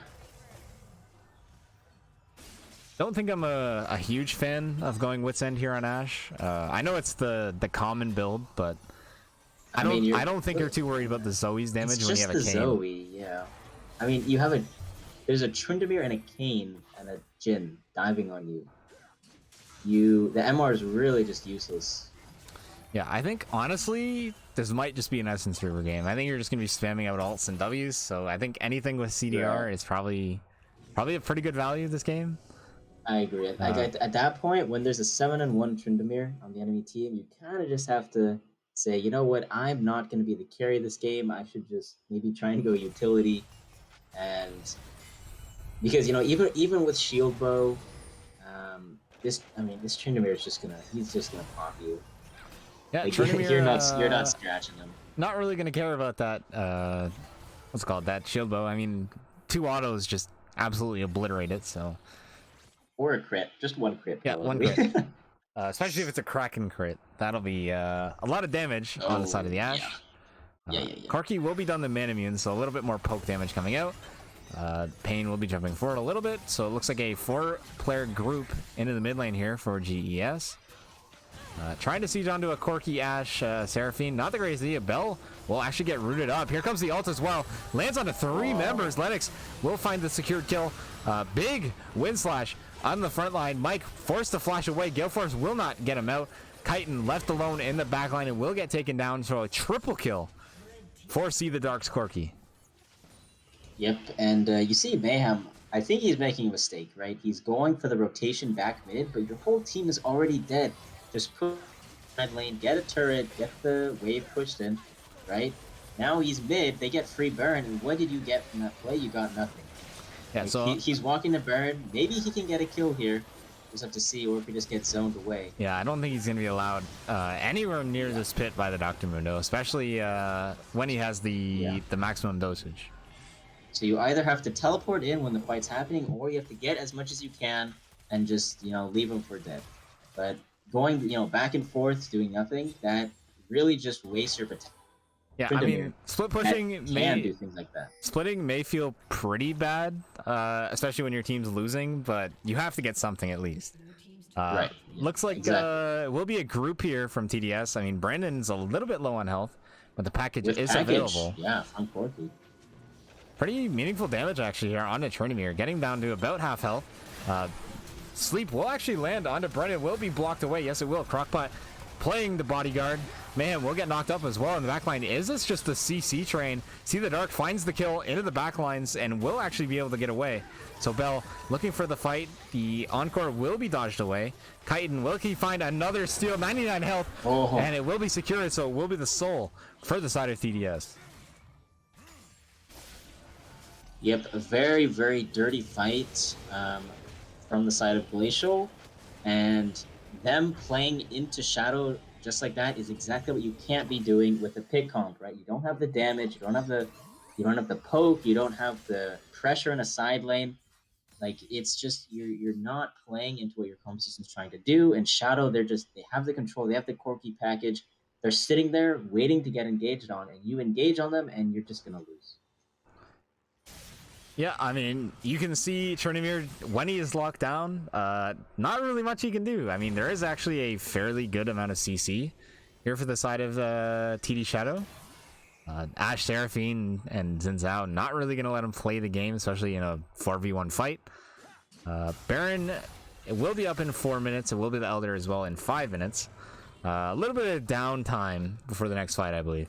Don't think I'm a huge fan of going Wit's End here on Ashe. I know it's the common build, but I don't think you're too worried about the Zoe's damage when you have a Kayn. Zoe, yeah. I mean, you have a there's a Tryndamere and a Kayn and a Jhin diving on you. The MR is really just useless. Yeah, I think honestly, this might just be an Essence River game. I think you're just gonna be spamming out alts and Ws. So I think anything with CDR is probably a pretty good value this game. I agree. At that point, when there's a 7-1 Tryndamere on the enemy team, you kind of just have to say, you know what, I'm not going to be the carry of this game. I should just maybe try and go utility, and because even with shield bow, this Tryndamere is he's just gonna pop you. Yeah, like, Tryndamere, you're not scratching him. Not really gonna care about that. What's it called, that shield bow. I mean, 2 autos just absolutely obliterate it. So. Or a crit, just one crit. Yeah, one crit. Especially if it's a Kraken crit, that'll be a lot of damage on the side of the Ashe. Yeah. Corki will be done to man immune, so a little bit more poke damage coming out. Pain will be jumping forward a little bit, so it looks like a 4-player group into the mid lane here for GES. Trying to siege onto a Corki Ashe Seraphine. Not the greatest idea. Bell will actually get rooted up. Here comes the ult as well. Lands onto 3 members. Lennox will find the secured kill. Big wind slash on the front line. Mike forced to flash away. Gale Force will not get him out. Chitin left alone in the back line and will get taken down. So a triple kill for See the Dark's Corki. Yep, and you see Mayhem. I think he's making a mistake, right? He's going for the rotation back mid, but your whole team is already dead. Just put red lane, get a turret, get the wave pushed in, right? Now he's mid, they get free Baron, and what did you get from that play? You got nothing. Yeah, like, so he's walking the Baron. Maybe he can get a kill here. Just have to see, or if he just gets zoned away. Yeah, I don't think he's gonna be allowed anywhere near this pit by the Dr. Mundo, especially when he has the maximum dosage. So you either have to teleport in when the fight's happening, or you have to get as much as you can and just leave him for dead. But going back and forth doing nothing, that really just wastes your potential. Yeah, I mean, split pushing can do things like that. Splitting may feel pretty bad, especially when your team's losing, but you have to get something at least. Right. Looks like exactly. Will be a group here from TDS. I mean, Brandon's a little bit low on health, but the package is available. Yeah, from Corki. Pretty meaningful damage actually here on the Tryndamere, getting down to about half health. Sleep will actually land onto Brennan, will be blocked away. Yes, it will. Crockpot playing the bodyguard. Man, we'll get knocked up as well in the backline. Is this just the CC train? See the Dark finds the kill into the backlines and will actually be able to get away. So Bell looking for the fight. The Encore will be dodged away. Chitin, will he find another steal? 99 health, and it will be secured, so it will be the soul for the side of TDS. Yep, a very, very dirty fight from the side of Glacial, and them playing into Shadow just like that is exactly what you can't be doing with a pick comp, right? You don't have the damage, you don't have the poke, you don't have the pressure in a side lane. Like, it's just you're not playing into what your comp system's trying to do. And Shadow, they have the control, they have the Corki package, they're sitting there waiting to get engaged on, and you engage on them, and you're just gonna lose. Yeah, I mean, you can see Tryndamere when he is locked down. Not really much he can do. I mean, there is actually a fairly good amount of CC here for the side of TD Shadow. Ashe, Seraphine, and Xin Zhao not really going to let him play the game, especially in a 4v1 fight. Baron, it will be up in 4 minutes. It will be the Elder as well in 5 minutes. A little bit of downtime before the next fight, I believe.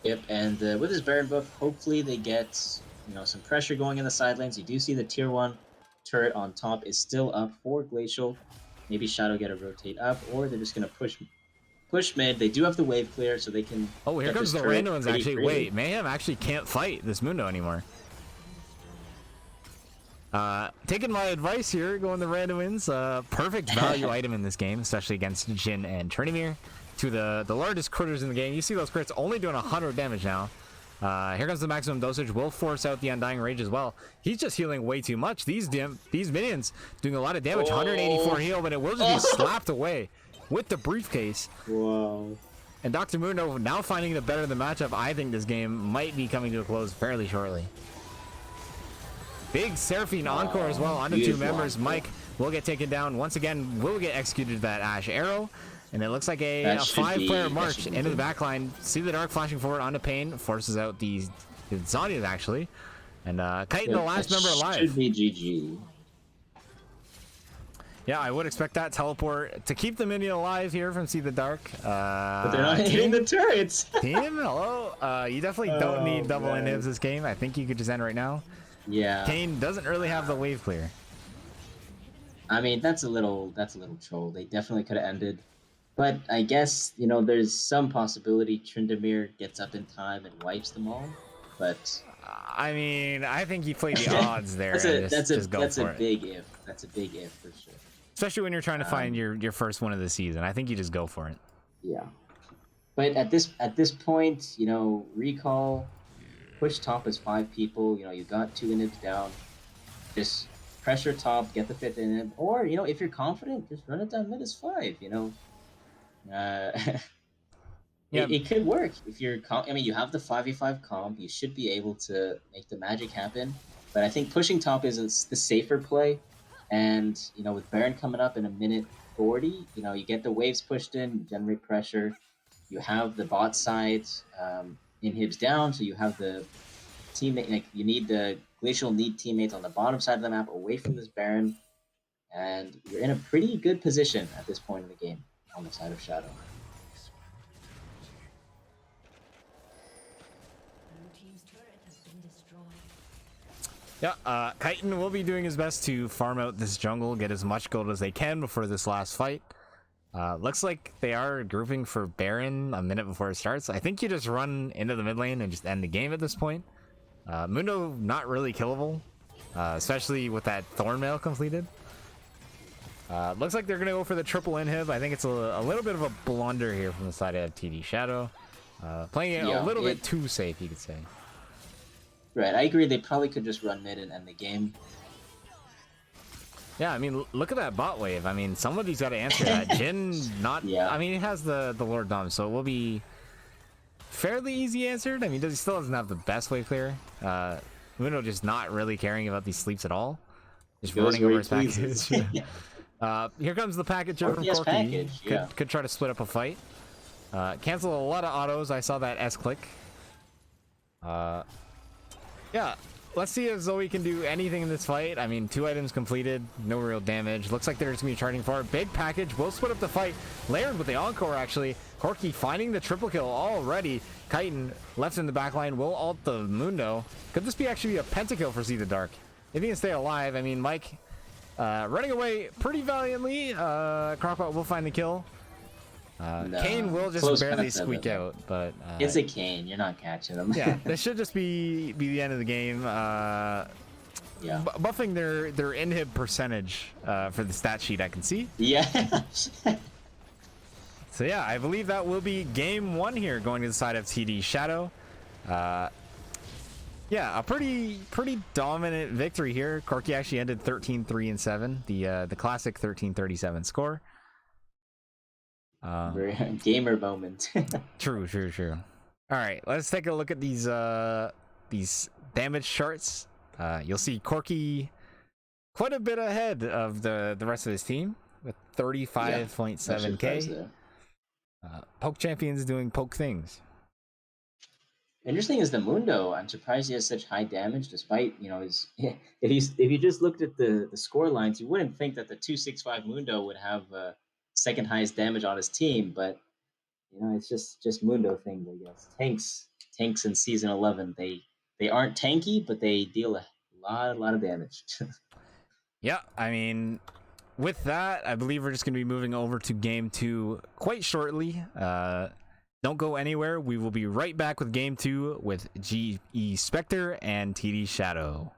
Yep, and with his Baron buff, hopefully they get some pressure going in the side lanes. You do see the tier 1 turret on top is still up for Glacial. Maybe Shadow get a rotate up, or they're just going to push mid. They do have the wave clear, so they can... Oh, here comes the random ones, actually. Wait, Mayhem actually can't fight this Mundo anymore. Taking my advice here, going the random wins. Perfect value item in this game, especially against Jhin and Tryndamere. To the largest critters in the game. You see those crits only doing 100 damage now. Here comes the maximum dosage. Will force out the Undying Rage as well. He's just healing way too much. These minions doing a lot of damage. 184 heal, but it will just be slapped away with the briefcase. Wow. And Dr. Mundo now finding the better of the matchup. I think this game might be coming to a close fairly shortly. Big Seraphine Encore as well onto 2 members. Mike will get taken down. Once again, will get executed that Ashe Arrow. And it looks like a 5-player march into the backline. See the Dark flashing forward onto Pain. Forces out the It's Zonian actually. And Chitin, Yep, the last it member alive. should be GG. Yeah, I would expect that teleport to keep the minion alive here from See the Dark. But they're not hitting the turrets. Team, hello. You definitely don't need double man. inhibs this game. I think you could just end right now. Yeah. Kane doesn't really have the wave clear. I mean, that's a little troll. They definitely could have ended. But I guess, you know, there's some possibility Tryndamere gets up in time and wipes them all. But I mean, I think you play the odds there and just go for it. Big if. That's a big if for sure. Especially when you're trying to find your first one of the season. I think you just go for it. Yeah. But at this point, you know, recall, push top as 5 people. You know, you got 2 inhibs down. Just pressure top, get the 5th inhib, or you know, if you're confident, just run it down mid as 5. You know, Yeah. it could work if you're. I mean, you have the 5v5 comp. You should be able to make the magic happen. But I think pushing top is the safer play. And you know, with Baron coming up in a minute 40, you know, you get the waves pushed in, you generate pressure. You have the bot side inhibs down, so you have the teammate. Like you need the Glacial need teammates on the bottom side of the map, away from this Baron, and you're in a pretty good position at this point in the game on the side of Shadow. Yeah, Chitin will be doing his best to farm out this jungle, get as much gold as they can before this last fight. Looks like they are grouping for Baron a minute before it starts. I think you just run into the mid lane and just end the game at this point. Mundo not really killable, especially with that Thornmail completed. Looks like they're going to go for the triple inhib. I think it's a little bit of a blunder here from the side of TD Shadow. Playing it a little bit too safe, you could say. Right, I agree. They probably could just run mid and end the game. Yeah, I mean, look at that bot wave. I mean, somebody's got to answer that. Jhin, not... Yeah. I mean, he has the Lord Dom, so it will be fairly easy answered. I mean, he still doesn't have the best wave clear. Mundo just not really caring about these sleeps at all. Just running over his package. Here comes the package from Corki. Package, yeah. Could try to split up a fight. Cancel a lot of autos. I saw that S click. Yeah, let's see if Zoe can do anything in this fight. I mean, 2 items completed, no real damage. Looks like they're just gonna be charging for it. Big package, will split up the fight. Layered with the encore, actually. Corki finding the triple kill already. Chitin left in the backline, will ult the Mundo. Could this be actually a pentakill for See the Dark? If he can stay alive, I mean, Mike running away pretty valiantly. Crockpot will find the kill. No, Kane will just barely squeak out, but it's a Kane. You're not catching him. Yeah, this should just be the end of the game. Yeah, buffing their inhib percentage for the stat sheet I can see. Yeah. So yeah, I believe that will be game 1 here, going to the side of TD Shadow. Yeah, a pretty dominant victory here. Corki actually ended 13-3-7, the classic 13-37 score. Very gamer moment. True. All right, let's take a look at these damage charts. You'll see Corki quite a bit ahead of the rest of his team with 35.7k. Poke champions doing poke things. Interesting is the Mundo. I'm surprised he has such high damage, despite, you know, his. If you just looked at the score lines, you wouldn't think that the 265 Mundo would have second highest damage on his team, but you know, it's just Mundo things, I guess. Tanks in season 11, they aren't tanky, but they deal a lot of damage. Yeah, I mean, with that, I believe we're just going to be moving over to game 2 quite shortly. Don't go anywhere. We will be right back with game 2 with GE Spectre and TD Shadow.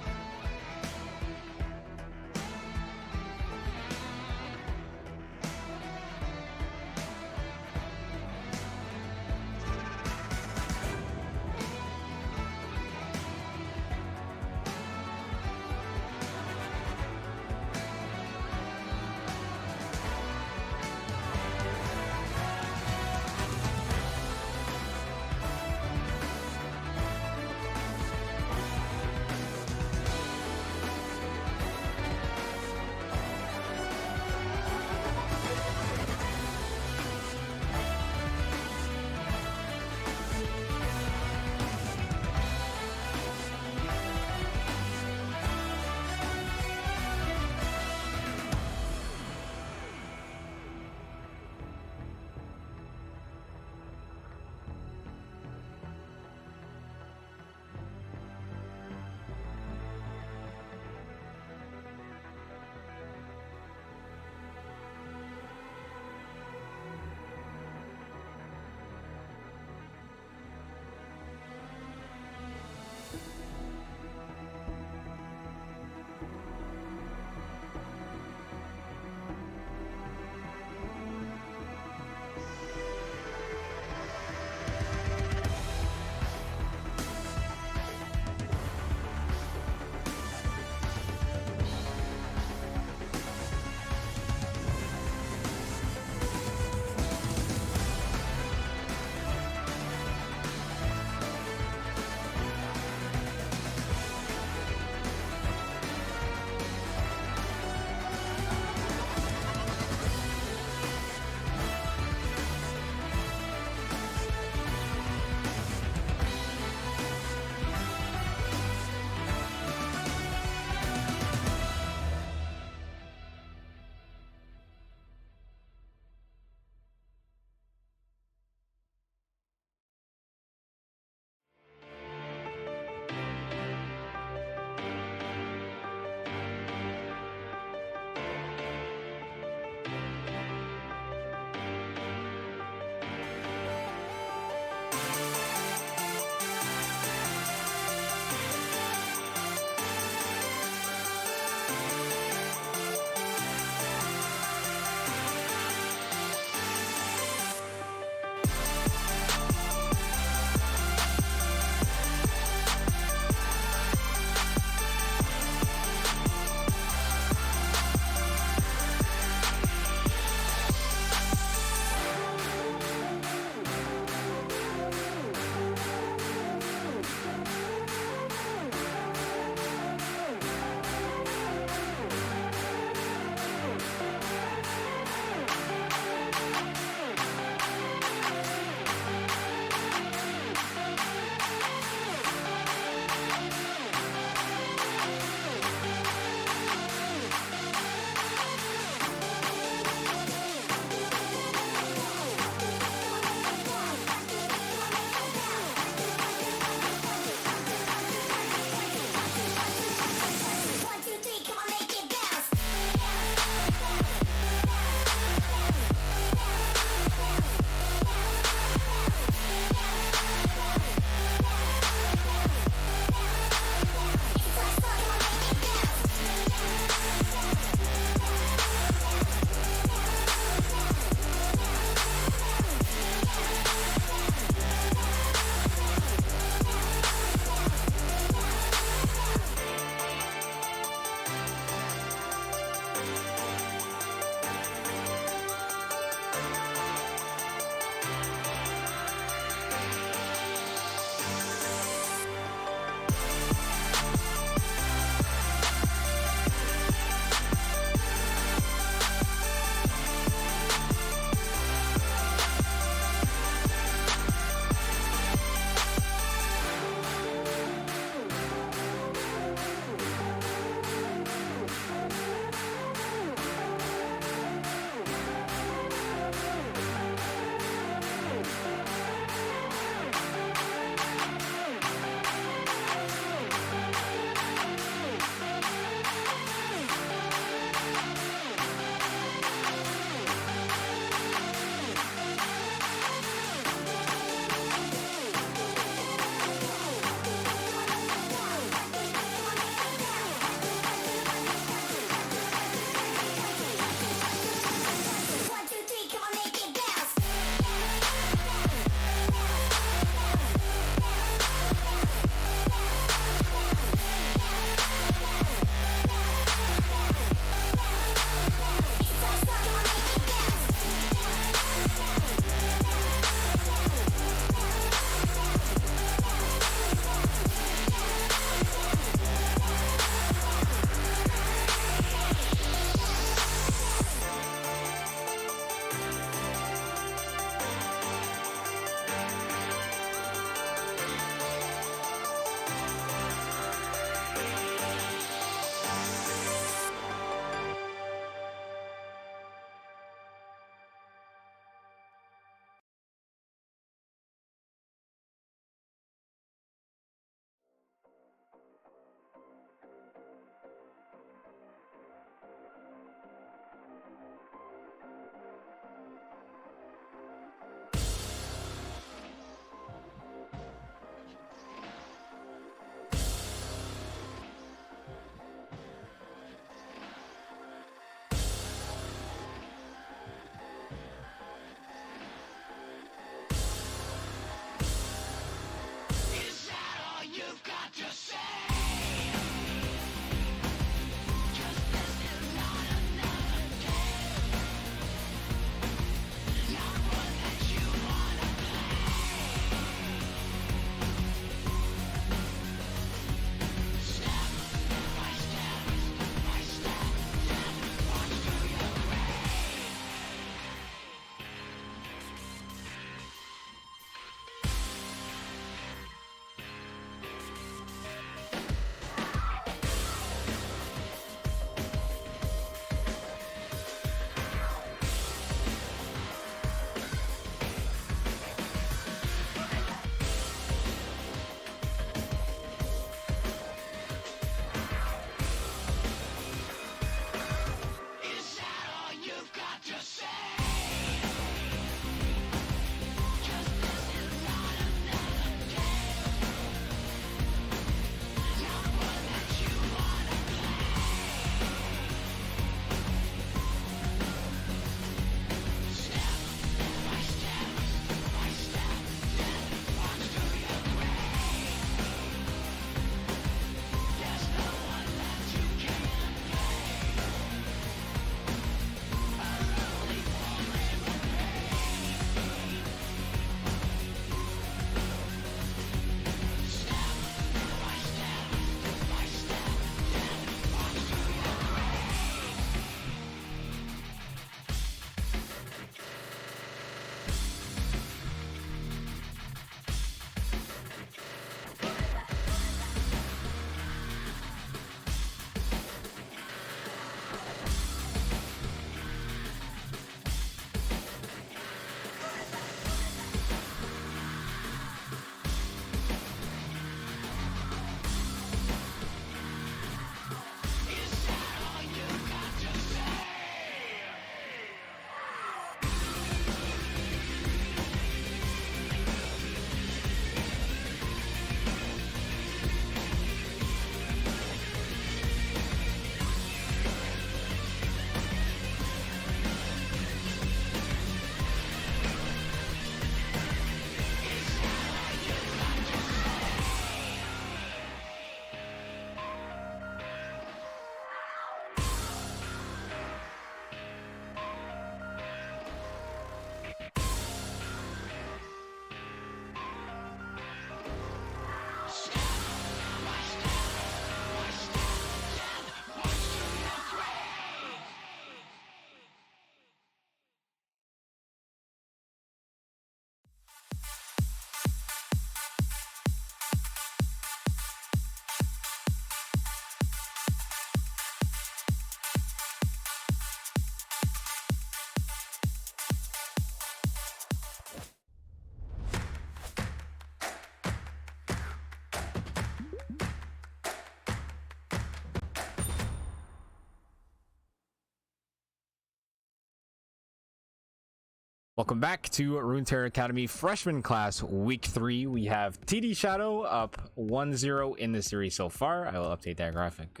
Welcome back to Runeterra Academy Freshman Class Week 3. We have TD Shadow up 1-0 in the series so far. I will update that graphic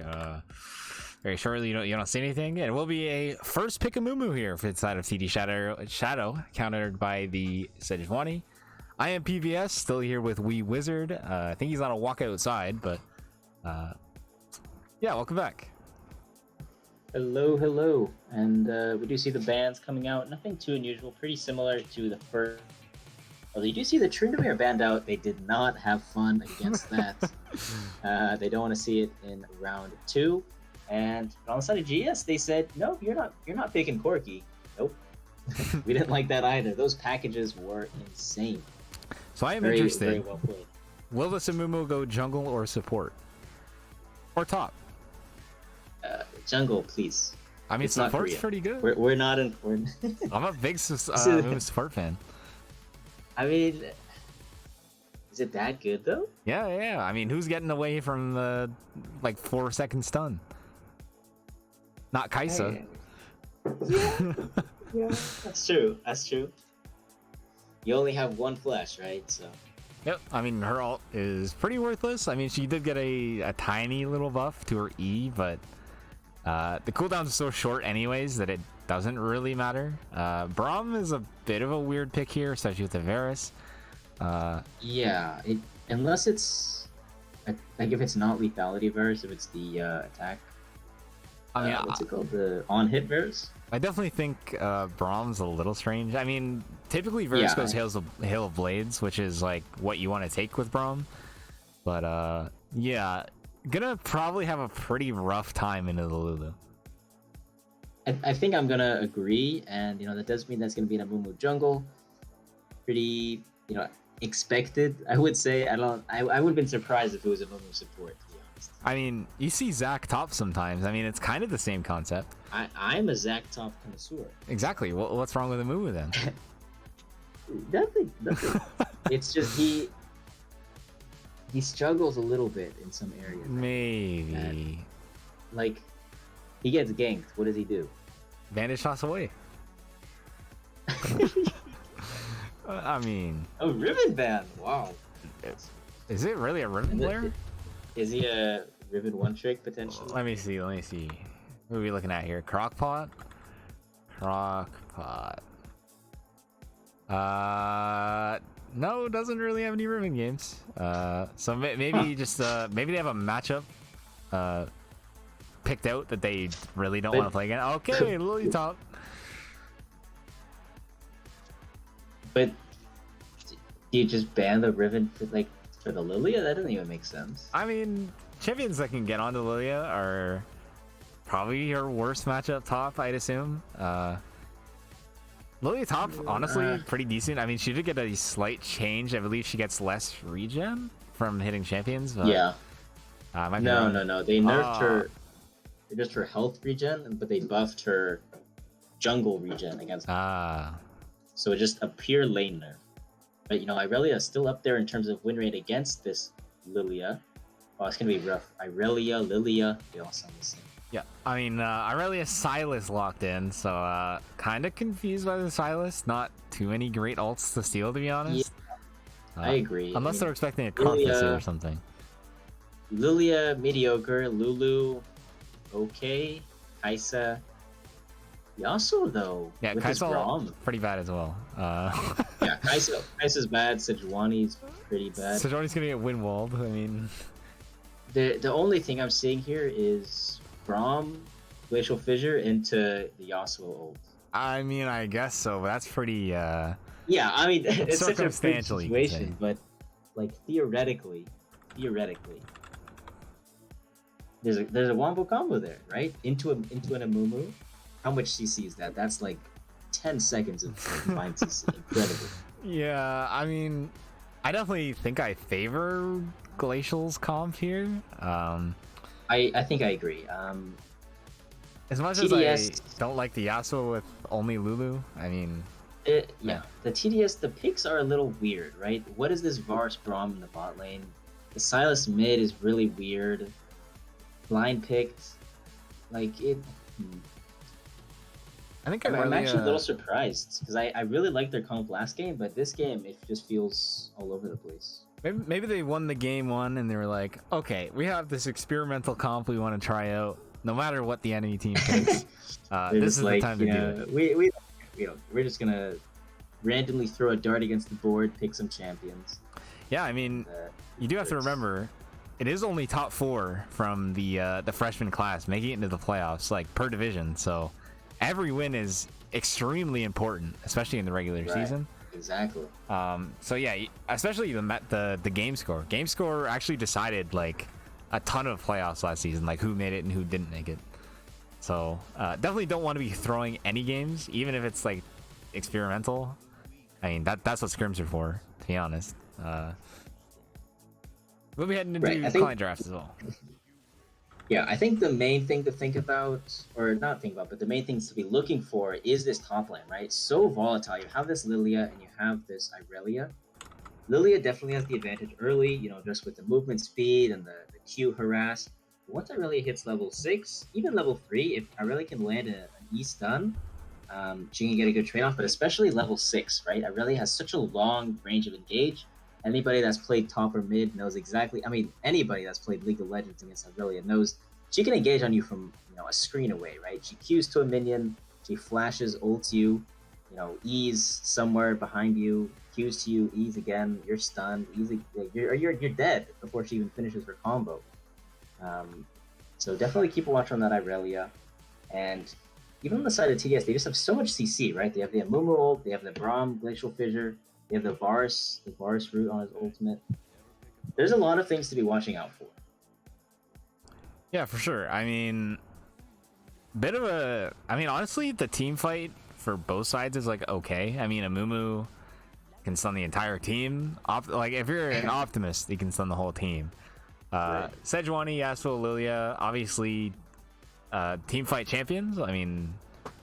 very shortly. You don't see anything. And it will be a first pick a Mumu here for the side of TD Shadow, countered by the Sejuani. I am PVS, still here with Wee Wizard. I think he's on a walk outside, but yeah, welcome back. Hello, and we do see the bans coming out. Nothing too unusual, pretty similar to the first. Although you do see the Tryndamere banned out, they did not have fun against that. They don't want to see it in round 2. And on the side of GS, they said, "No, you're not picking Corki." Nope, we didn't like that either. Those packages were insane. So I am interested. Very well played. Will the Samumu go jungle or support or top? Jungle, please. I mean, support's pretty good. We're not in. I'm a big Mumu support fan. I mean, is it that good though? Yeah. I mean, who's getting away from the 4-second stun? Not Kaisa. Yeah, that's true. You only have one flash, right? So. Yep. I mean, her ult is pretty worthless. I mean, she did get a tiny little buff to her E, but the cooldown is so short anyways that it doesn't really matter. Braum is a bit of a weird pick here, especially with the Varus. Yeah, unless it's like if it's not lethality Varus, if it's the attack. I mean, what's it called? The on-hit Varus? I definitely think Braum's a little strange. I mean, typically Varus goes Hail of Blades, which is like what you want to take with Braum. But yeah, gonna probably have a pretty rough time into the Lulu. I think I'm gonna agree, and that does mean that's gonna be in a Mumu jungle. Pretty, expected. I would say. I would have been surprised if it was a Mumu support. To be honest. I mean, you see Zac top sometimes. I mean, it's kind of the same concept. I'm a Zac top connoisseur. Exactly. What's wrong with the Mumu then? Nothing. It's just he struggles a little bit in some areas. Maybe. And, he gets ganked. What does he do? Bandage toss away. I mean... A Riven ban! Wow. Is it really a Riven player? Is he a Riven one-trick, potentially? Let me see. What are we looking at here? Crockpot? No, doesn't really have any Riven games. So maybe just maybe they have a matchup picked out that they really don't want to play again. Okay, Lily top. But do you just ban the Riven for the Lilia? That doesn't even make sense. I mean, champions that can get onto Lilia are probably her worst matchup top, I'd assume. Lilia top, honestly, pretty decent. I mean, she did get a slight change. I believe she gets less regen from hitting champions. But, yeah. No. They nerfed her. They just her health regen, but they buffed her jungle regen against. So it's just a pure lane nerf. But Irelia is still up there in terms of win rate against this Lilia. Oh, it's gonna be rough. Irelia, Lilia, they all sound the same. Yeah, I mean, Irelia Silas locked in, so kind of confused by the Silas. Not too many great ults to steal, to be honest. Yeah, I agree. Unless they're expecting a Confuser or something. Lilia, mediocre. Lulu, okay. Kaisa. Yasuo, though. Yeah, Kaisa pretty bad as well. Yeah, Kaisa's bad. Sejuani's pretty bad. Sejuani's gonna get win walled. I mean, the only thing I'm seeing here is Braum, Glacial Fissure into the Yasuo ult. I mean, I guess so, but that's pretty. Yeah, I mean, it's such a freak circumstantially situation, but theoretically, there's a wombo combo there, right? Into an Amumu. How much CC is that? That's like 10 seconds of combined CC. Incredible. Yeah, I mean, I definitely think I favor Glacial's comp here. I think I agree. As much as I don't like the Yasuo with only Lulu, I mean... yeah, the TDS, the picks are a little weird, right? What is this Varus Braum in the bot lane? The Silas mid is really weird. Blind picked. I think I'm actually a little Irelia. surprised because I really liked their comp last game, but this game it just feels all over the place. Maybe they won the game one and they were like, okay, we have this experimental comp we want to try out. No matter what the enemy team picks, They're this just is the like, time to do it. we're just gonna randomly throw a dart against the board, pick some champions. Yeah, I mean, you do have to remember, it is only top 4 from the freshman class making it into the playoffs, like per division. So every win is extremely important, especially in the regular season. Exactly. So yeah, especially the game score. Game score actually decided like a ton of playoffs last season, like who made it and who didn't make it. So definitely don't want to be throwing any games, even if it's like experimental. I mean that's what scrims are for, to be honest. We'll be heading into client drafts as well. Yeah, I think the main thing to think about, or not think about, but the main things to be looking for is this top lane, right? So volatile. You have this Lilia and you have this Irelia. Lilia definitely has the advantage early, just with the movement speed and the Q harass. Once Irelia hits level 6, even level 3, if Irelia can land an E stun, she can get a good trade off, but especially level 6, right? Irelia has such a long range of engage. Anybody that's played top or mid knows exactly. I mean, anybody that's played League of Legends against Irelia knows she can engage on you from a screen away, right? She Qs to a minion, she flashes, ults you, E's somewhere behind you, Qs to you, E's again, you're stunned, easy, you're dead before she even finishes her combo. So definitely keep a watch on that Irelia, and even on the side of TDS, they just have so much CC, right? They have the Amumu ult, they have the Braum Glacial Fissure. They have the Varus root on his ultimate. There's a lot of things to be watching out for. Yeah, for sure. I mean, honestly, the team fight for both sides is like okay. I mean, Amumu can stun the entire team. Like if you're an optimist, you can stun the whole team. Right. Sejuani, Yasuo, Lilia, obviously team fight champions. I mean,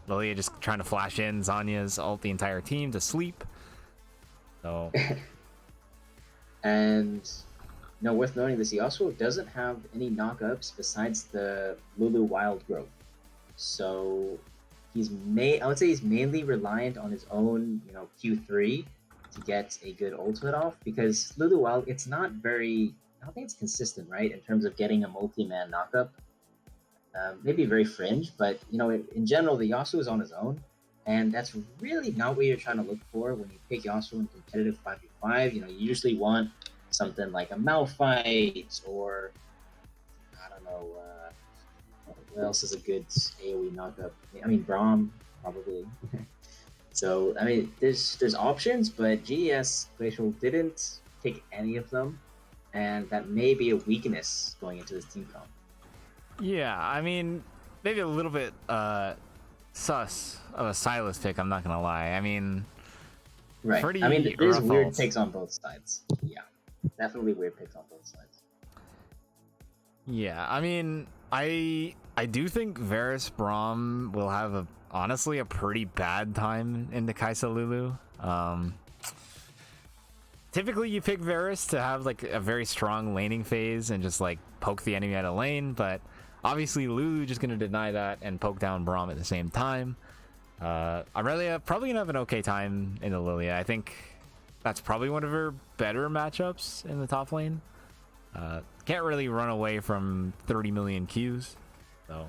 Lilia just trying to flash in Zanya's ult the entire team to sleep. So, and worth noting this, he also doesn't have any knockups besides the Lulu Wild Growth. So I would say he's mainly reliant on his own, Q3 to get a good ultimate off, because Lulu Wild, I don't think it's consistent, right, in terms of getting a multi-man knockup. Maybe very fringe, but in general, the Yasuo is on his own. And that's really not what you're trying to look for when you pick Yasuo in competitive 5v5. You usually want something like a Malphite, or I don't know, what else is a good AoE knockup? I mean, Braum, probably. So, I mean, there's options, but GES Glacial didn't pick any of them, and that may be a weakness going into this team comp. Yeah, I mean, maybe a little bit sus of a Silas pick, I'm not gonna lie. I mean, right. I mean, there's weird picks on both sides. Yeah, definitely weird picks on both sides. Yeah, I mean, I do think Varus Braum will have honestly a pretty bad time in the Kaisa Lulu. Typically you pick Varus to have like a very strong laning phase and just like poke the enemy out of lane, but obviously Lulu just gonna deny that and poke down Braum at the same time. Irelia probably gonna have an okay time in the Lilia. I think that's probably one of her better matchups in the top lane. Can't really run away from 30 million Qs, so.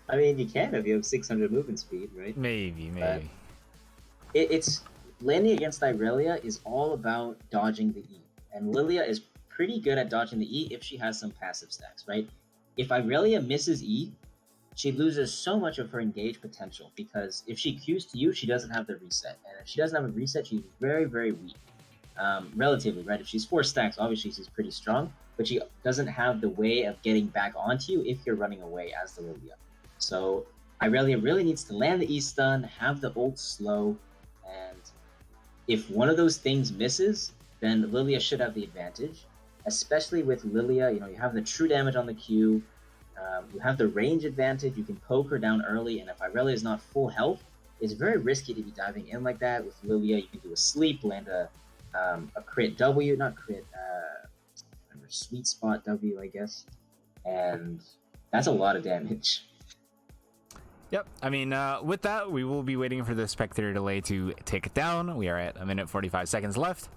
I mean, you can if you have 600 movement speed, right? Maybe. It's landing against Irelia is all about dodging the E, and Lilia is pretty good at dodging the E if she has some passive stacks, right? If Irelia misses E, she loses so much of her engage potential, because if she Qs to you, she doesn't have the reset, and if she doesn't have a reset, she's very, very weak. Relatively, right? If she's 4 stacks, obviously she's pretty strong, but she doesn't have the way of getting back onto you if you're running away as the Lilia. So Irelia really needs to land the E stun, have the ult slow, and if one of those things misses, then Lilia should have the advantage. Especially with Lilia, you have the true damage on the Q, you have the range advantage, you can poke her down early, and if Irelia is not full health, it's very risky to be diving in like that. With Lilia, you can do a sleep, land a crit W, not crit, sweet spot W, I guess, and that's a lot of damage. Yep. I mean, with that, we will be waiting for the Spectre delay to tick down. We are at 1 minute 45 seconds left.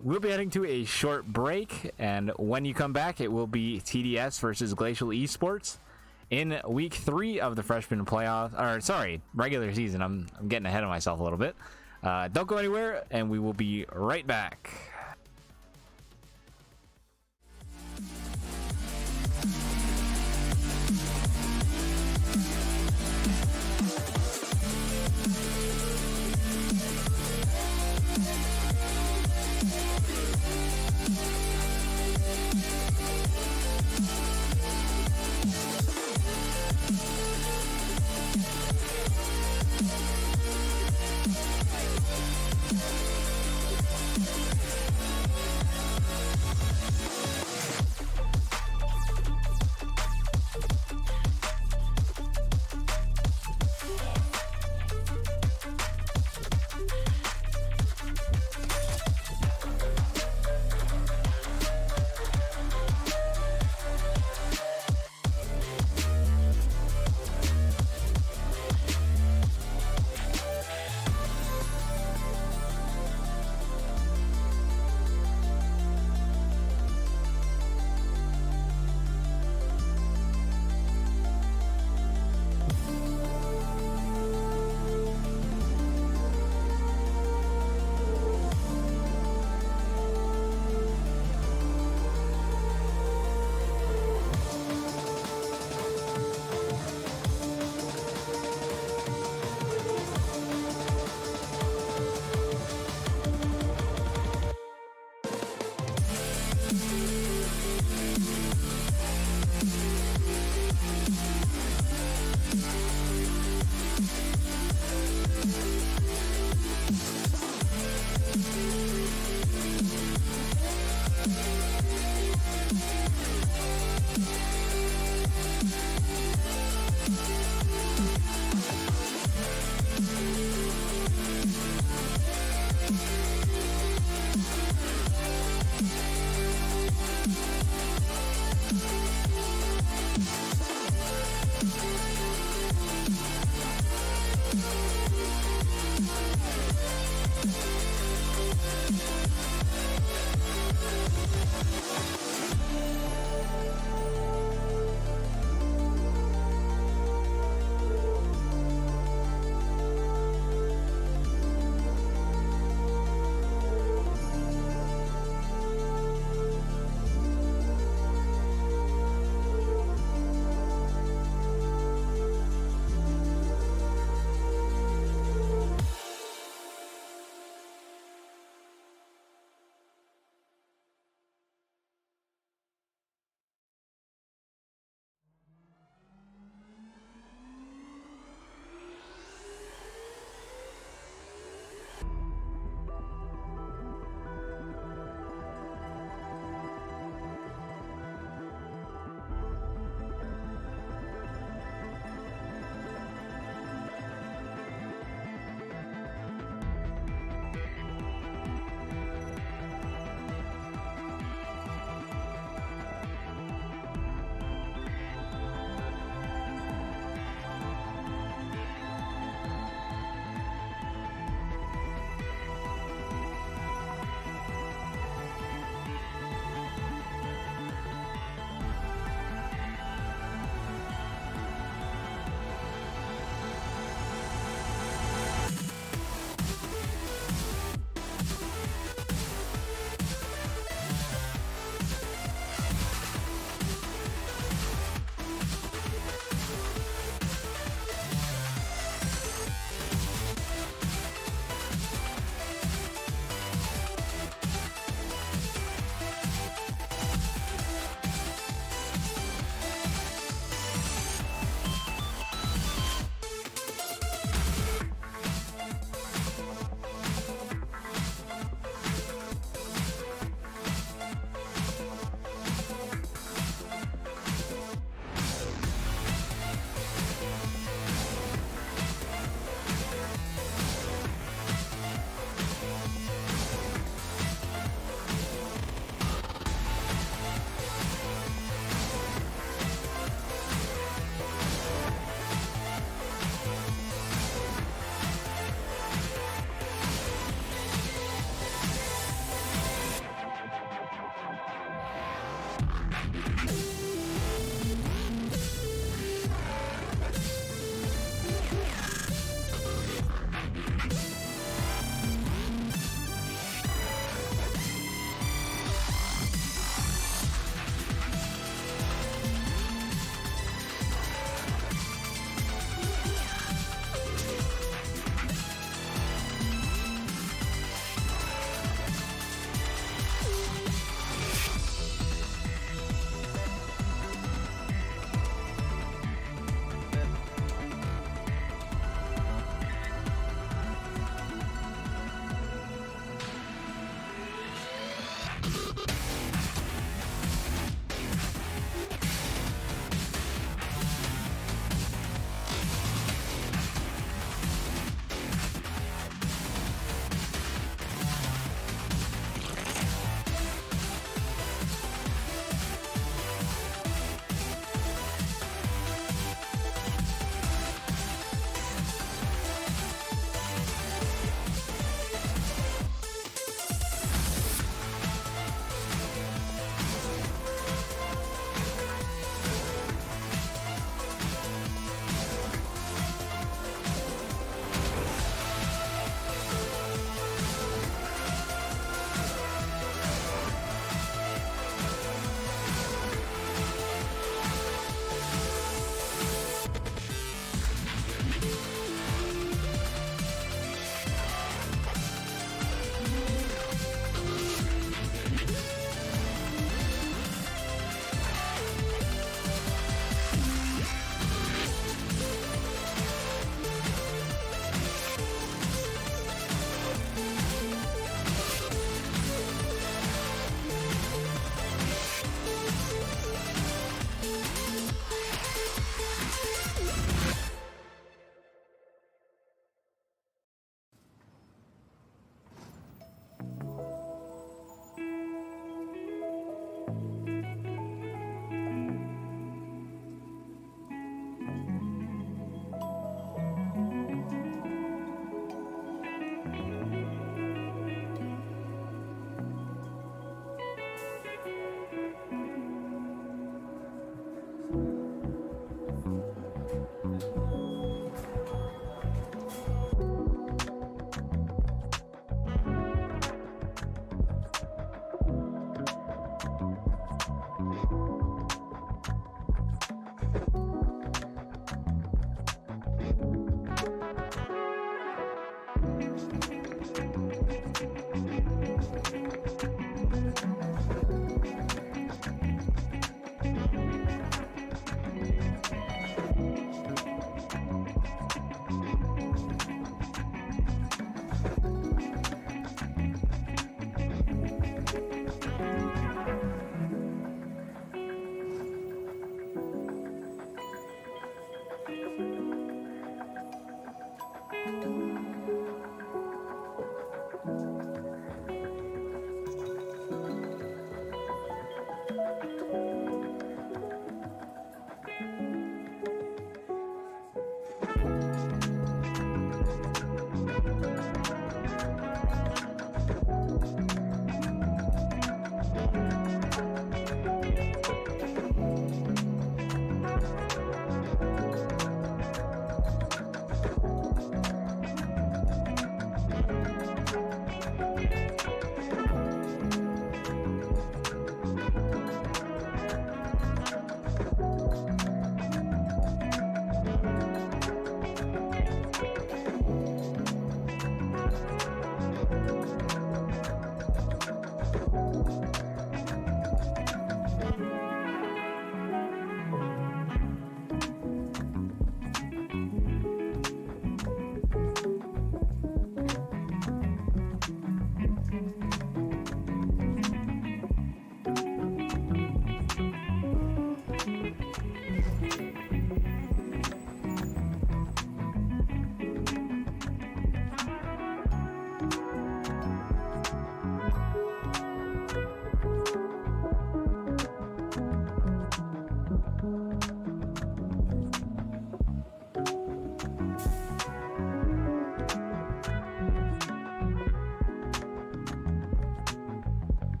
We'll be heading to a short break, and when you come back, it will be TDS versus Glacial Esports in week 3 of the freshman playoff, or sorry, regular season. I'm getting ahead of myself a little bit. Don't go anywhere, and we will be right back.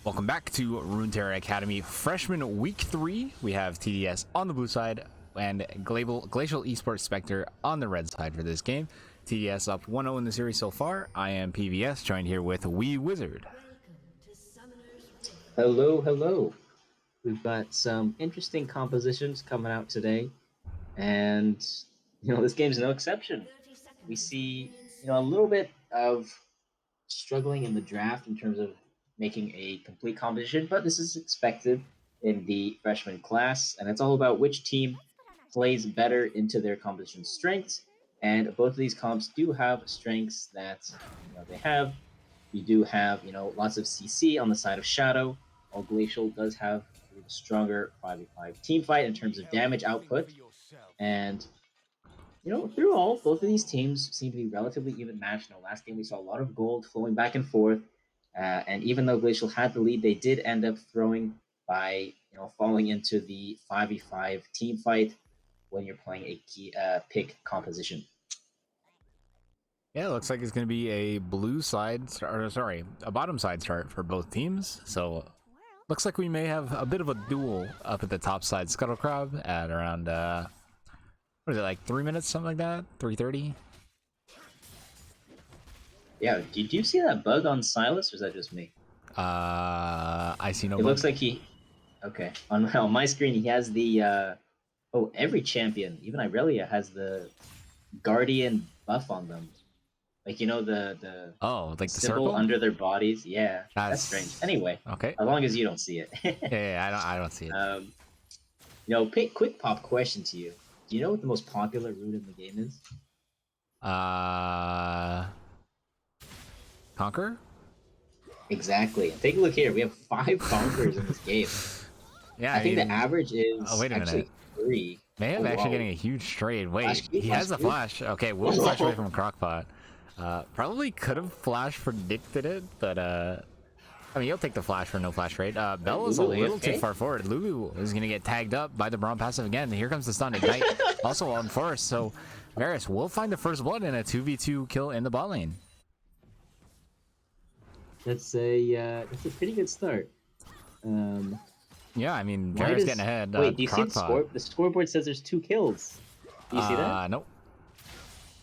Welcome back to Runeterra Academy Freshman Week 3. We have TDS on the blue side and Glacial Esports Spectre on the red side for this game. TDS up 1-0 in the series so far. I am PVS, joined here with Wee Wizard. Hello, hello. We've got some interesting compositions coming out today, and this game's no exception. We see a little bit of struggling in the draft in terms of making a complete composition, but this is expected in the freshman class, and it's all about which team plays better into their composition strengths. And both of these comps do have strengths that they have. You do have lots of CC on the side of Shadow, while Glacial does have a stronger 5v5 team fight in terms of damage output. And through all, both of these teams seem to be relatively even matched. Last game we saw a lot of gold flowing back and forth, and even though Glacial had the lead, they did end up throwing by falling into the 5v5 team fight when you're playing a key pick composition. Yeah, it looks like it's going to be a blue side, or sorry, a bottom side start for both teams. So looks like we may have a bit of a duel up at the top side Scuttle Crab at around what is it, like 3 minutes, something like that? 3:30? Yeah, did you see that bug on Silas, or is that just me? I see no It bug. looks like he... Okay, on my screen he has the... Oh, every champion, even Irelia, has the Guardian buff on them. Like, the Oh, like the symbol circle under their bodies. Yeah, that's strange. Anyway, okay. as long as you don't see it. Yeah, I don't see it. Quick pop question to you. Do you know what the most popular rune in the game is? Conquer? Exactly. And take a look here. We have 5 conquerors in this game. Yeah, I think the average is wait a actually minute. 3. Mayhem actually getting a huge trade. Wait, he has a flash. Okay, we'll flash away from Crockpot. Probably could have flash predicted it, but I mean, you'll take the flash for no flash trade. Bella's a little too far forward. Lulu is gonna get tagged up by the Braum passive again. Here comes the stun ignite, also on forest. So Varus will find the first blood in a 2v2 kill in the bot lane. That's a pretty good start. Yeah, I mean, Varus getting ahead. Wait, do you see the scoreboard says there's 2 kills? Do you see that? Nope.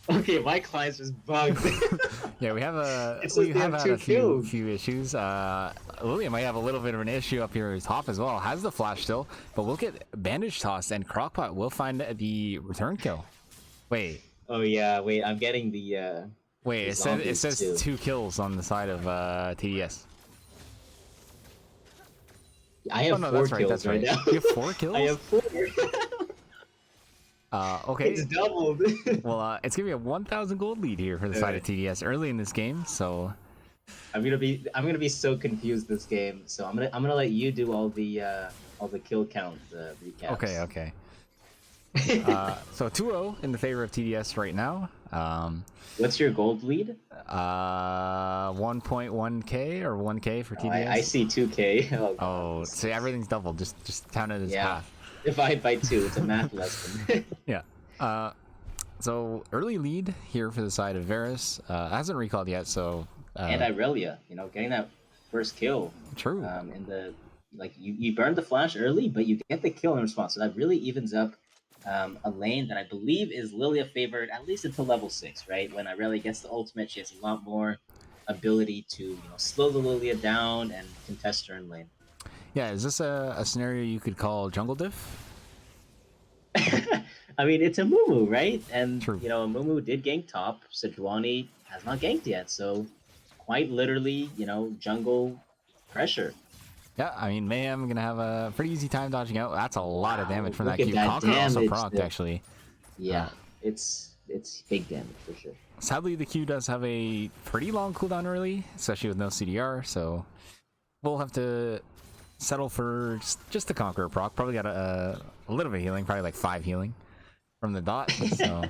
Okay, my client's just bugged. Yeah, we have had a few issues. Lillian might have a little bit of an issue up here at top as well. Has the flash still, but we'll get bandage tossed, and Crockpot will find the return kill. Wait. Oh yeah, wait. I'm getting the. Wait, it says 2 kills on the side of TDS. I have 4 kills right now. You have 4 kills? I have 4. Okay. It's doubled. Well, it's gonna be a 1,000 gold lead here for the side of TDS early in this game. So I'm gonna be so confused this game. So I'm gonna let you do all the kill count recaps. Okay. So 2-0 in the favor of TDS right now. What's your gold lead? 1.1k or 1k for TDS. I see 2k. Oh, see, everything's doubled. Just count it as half. Divide by 2. It's a math lesson. Yeah. So early lead here for the side of Varus. Hasn't recalled yet, so. And Irelia, getting that first kill. True. In the you burned the flash early, but you get the kill in response. So that really evens up a lane that I believe is Lilia favored at least until level 6, right? When Irelia gets the ultimate, she has a lot more ability to slow the Lilia down and contest her in lane. Yeah, is this a scenario you could call jungle diff? I mean, it's a Mumu, right? And True. Mumu did gank top. Sejuani has not ganked yet, so quite literally, jungle pressure. Yeah, I mean, Mayhem gonna have a pretty easy time dodging out. That's a lot of damage from that Q. That Conquer also procced, actually. Yeah, it's big damage for sure. Sadly, the Q does have a pretty long cooldown early, especially with no CDR, so we'll have to settle for just the Conqueror proc. Probably got a little bit of healing, probably like 5 healing from the dot. So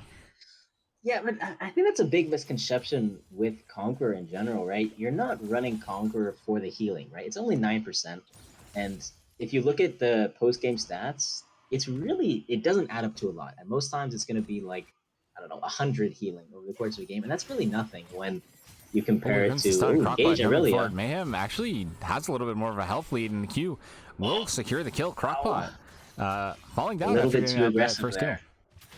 yeah, but I think that's a big misconception with Conqueror in general, right? You're not running Conqueror for the healing, right? It's only 9%, and if you look at the post-game stats, it doesn't add up to a lot. And most times it's going to be like, I don't know, 100 healing over the course of a game, and that's really nothing when you Oh, here compare it comes the to stun. Crockpot Engage jumping Aurelia. forward. Mayhem actually has a little bit more of a health lead in the queue. Will secure the kill. Crockpot falling A down little after bit getting too that aggressive first kill. there.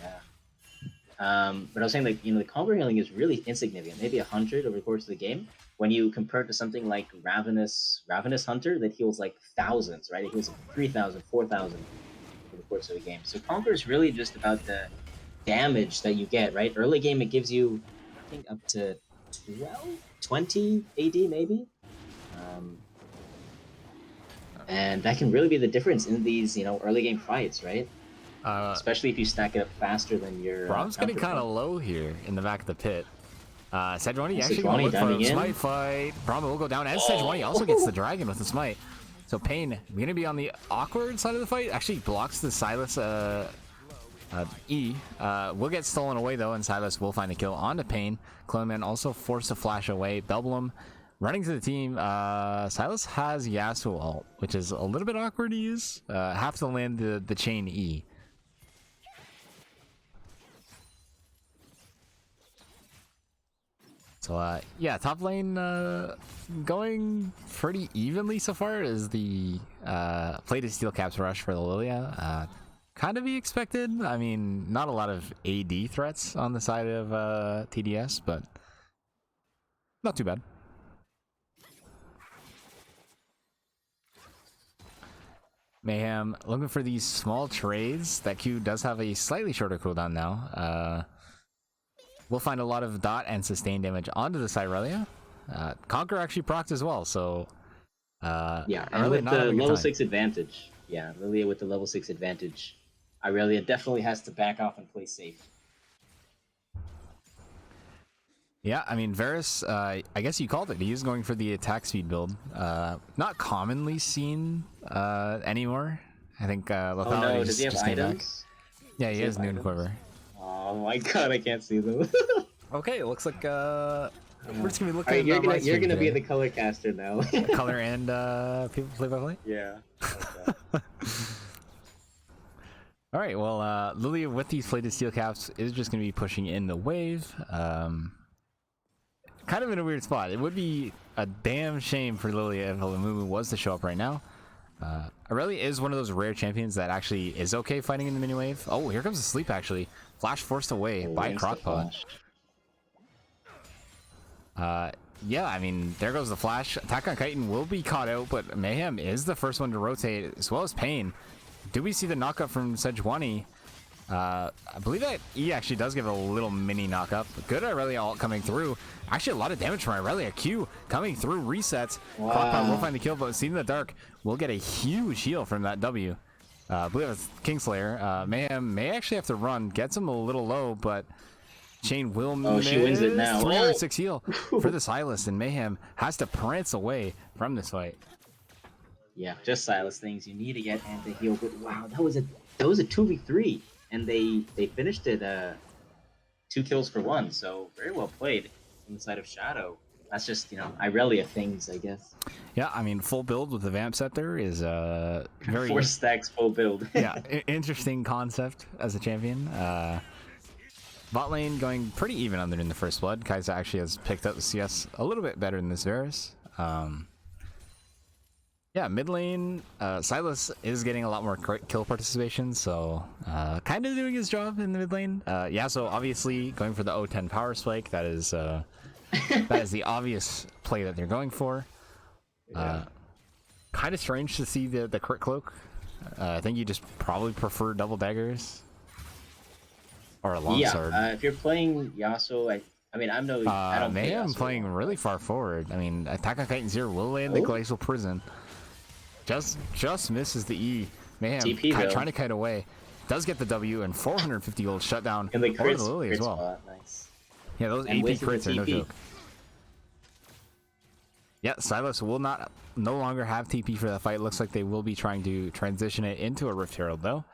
Yeah. But I was saying, like, the combo healing is really insignificant. Maybe 100 over the course of the game. When you compare it to something like Ravenous Hunter that heals like thousands, right? It heals like 3,000, 4,000 over the course of a game. So Conquer is really just about the damage that you get, right? Early game, it gives you, I think, up to 12, 20 AD maybe. And that can really be the difference in these, early game fights, right? Especially if you stack it up faster than your Brom's getting kind of counterpart. low here in the back of the pit. Sejuani And actually going to Sejuani look for a diving in. smite fight. Brom will go down, and Sejuani Oh! also gets the dragon with the smite. So Pain going to be on the awkward side of the fight. Actually blocks the Silas E. Will get stolen away though, and Silas will find a kill onto Pain. Cloneman also forced to flash away. Belblum running to the team. Silas has Yasuo ult, which is a little bit awkward to use. Have to land the chain E. So yeah, top lane going pretty evenly so far as the plated steel caps rush for the Lilia. Kind of be expected. I mean, not a lot of AD threats on the side of TDS, but not too bad. Mayhem looking for these small trades. That Q does have a slightly shorter cooldown now. We'll find a lot of dot and sustain damage onto the Cyrelia. Conquer actually procs as well, so Yeah, and Aurelia with not the having a good level time. 6 advantage, Lilia with the level 6 advantage, Aurelia definitely has to back off and play safe. Yeah, I mean, Varus, I guess you called it. He's going for the attack speed build. Not commonly seen anymore. I think Oh no, does he have just came back. items? Yeah, he has have Noon items? Quiver. Oh my god, I can't see them. Okay, it looks like we're just gonna be Alright, looking at you're gonna be the color caster now. color and people play by play. Yeah. All right, well, Lilia with these plated steel caps is just gonna be pushing in the wave. Kind of in a weird spot. It would be a damn shame for Lilia if Lamumu was to show up right now. Aurelia is one of those rare champions that actually is okay fighting in the mini wave. Oh, here comes the sleep actually. Flash forced away by Crockpot. Yeah, I mean, there goes the flash. Attack on Chitin will be caught out, but Mayhem is the first one to rotate, as well as Pain. Do we see the knockup from Sejuani? I believe that E actually does give a little mini knockup. Good Aurelia ult coming through. Actually, a lot of damage from Aurelia. Q coming through, resets. Wow. Crockpot will find the kill, but Seen in the Dark will get a huge heal from that W. I believe it's Kingslayer. Mayhem may actually have to run. Gets him a little low, but Chain will miss. She wins it now. 306 heal for the Silas, and Mayhem has to prance away from this fight. Yeah, just Silas things. You need to get and the heal. But wow, that was a 2v3, and they finished it 2 kills for 1. So very well played on the side of Shadow. That's just Irelia things, I guess. Yeah, I mean, full build with the Vamp Scepter is very 4 stacks full build. yeah, interesting concept as a champion. Bot lane going pretty even under in the first blood. Kai'Sa actually has picked up the CS a little bit better than this Varus. Yeah, mid lane, Silas is getting a lot more kill participation, so kind of doing his job in the mid lane. Yeah, so obviously going for the O10 power spike. That is the obvious play that they're going for. Kind of strange to see the crit cloak. I think you just probably prefer double daggers or a longsword. Yeah, if you're playing Yasuo, I mean, I'm no. I don't play Mayhem Yasuo playing really far forward. I mean, Attack on Titan 0 will land the Glacial Prison. Just misses the E. Mayhem trying to kite away. Does get the W and 450 gold shut down. And the crits, the Lily as well. Spot. Nice. Yeah, those And AP crits are no joke. Yeah, Silas will no longer have TP for that fight. Looks like they will be trying to transition it into a Rift Herald though.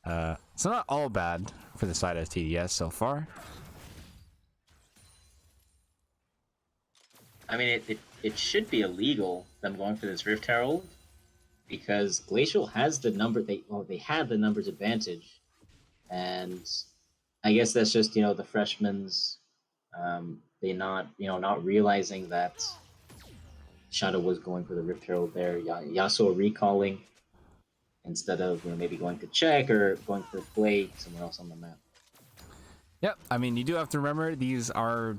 So not all bad for the side of TDS so far. I mean, it should be illegal them going for this Rift Herald because Glacial has the number. They had the numbers advantage, and I guess that's just the freshman's They not realizing that Shadow was going for the Rip Herald there. Yasuo recalling instead of maybe going to check or going for play somewhere else on the map. Yep, I mean, you do have to remember these are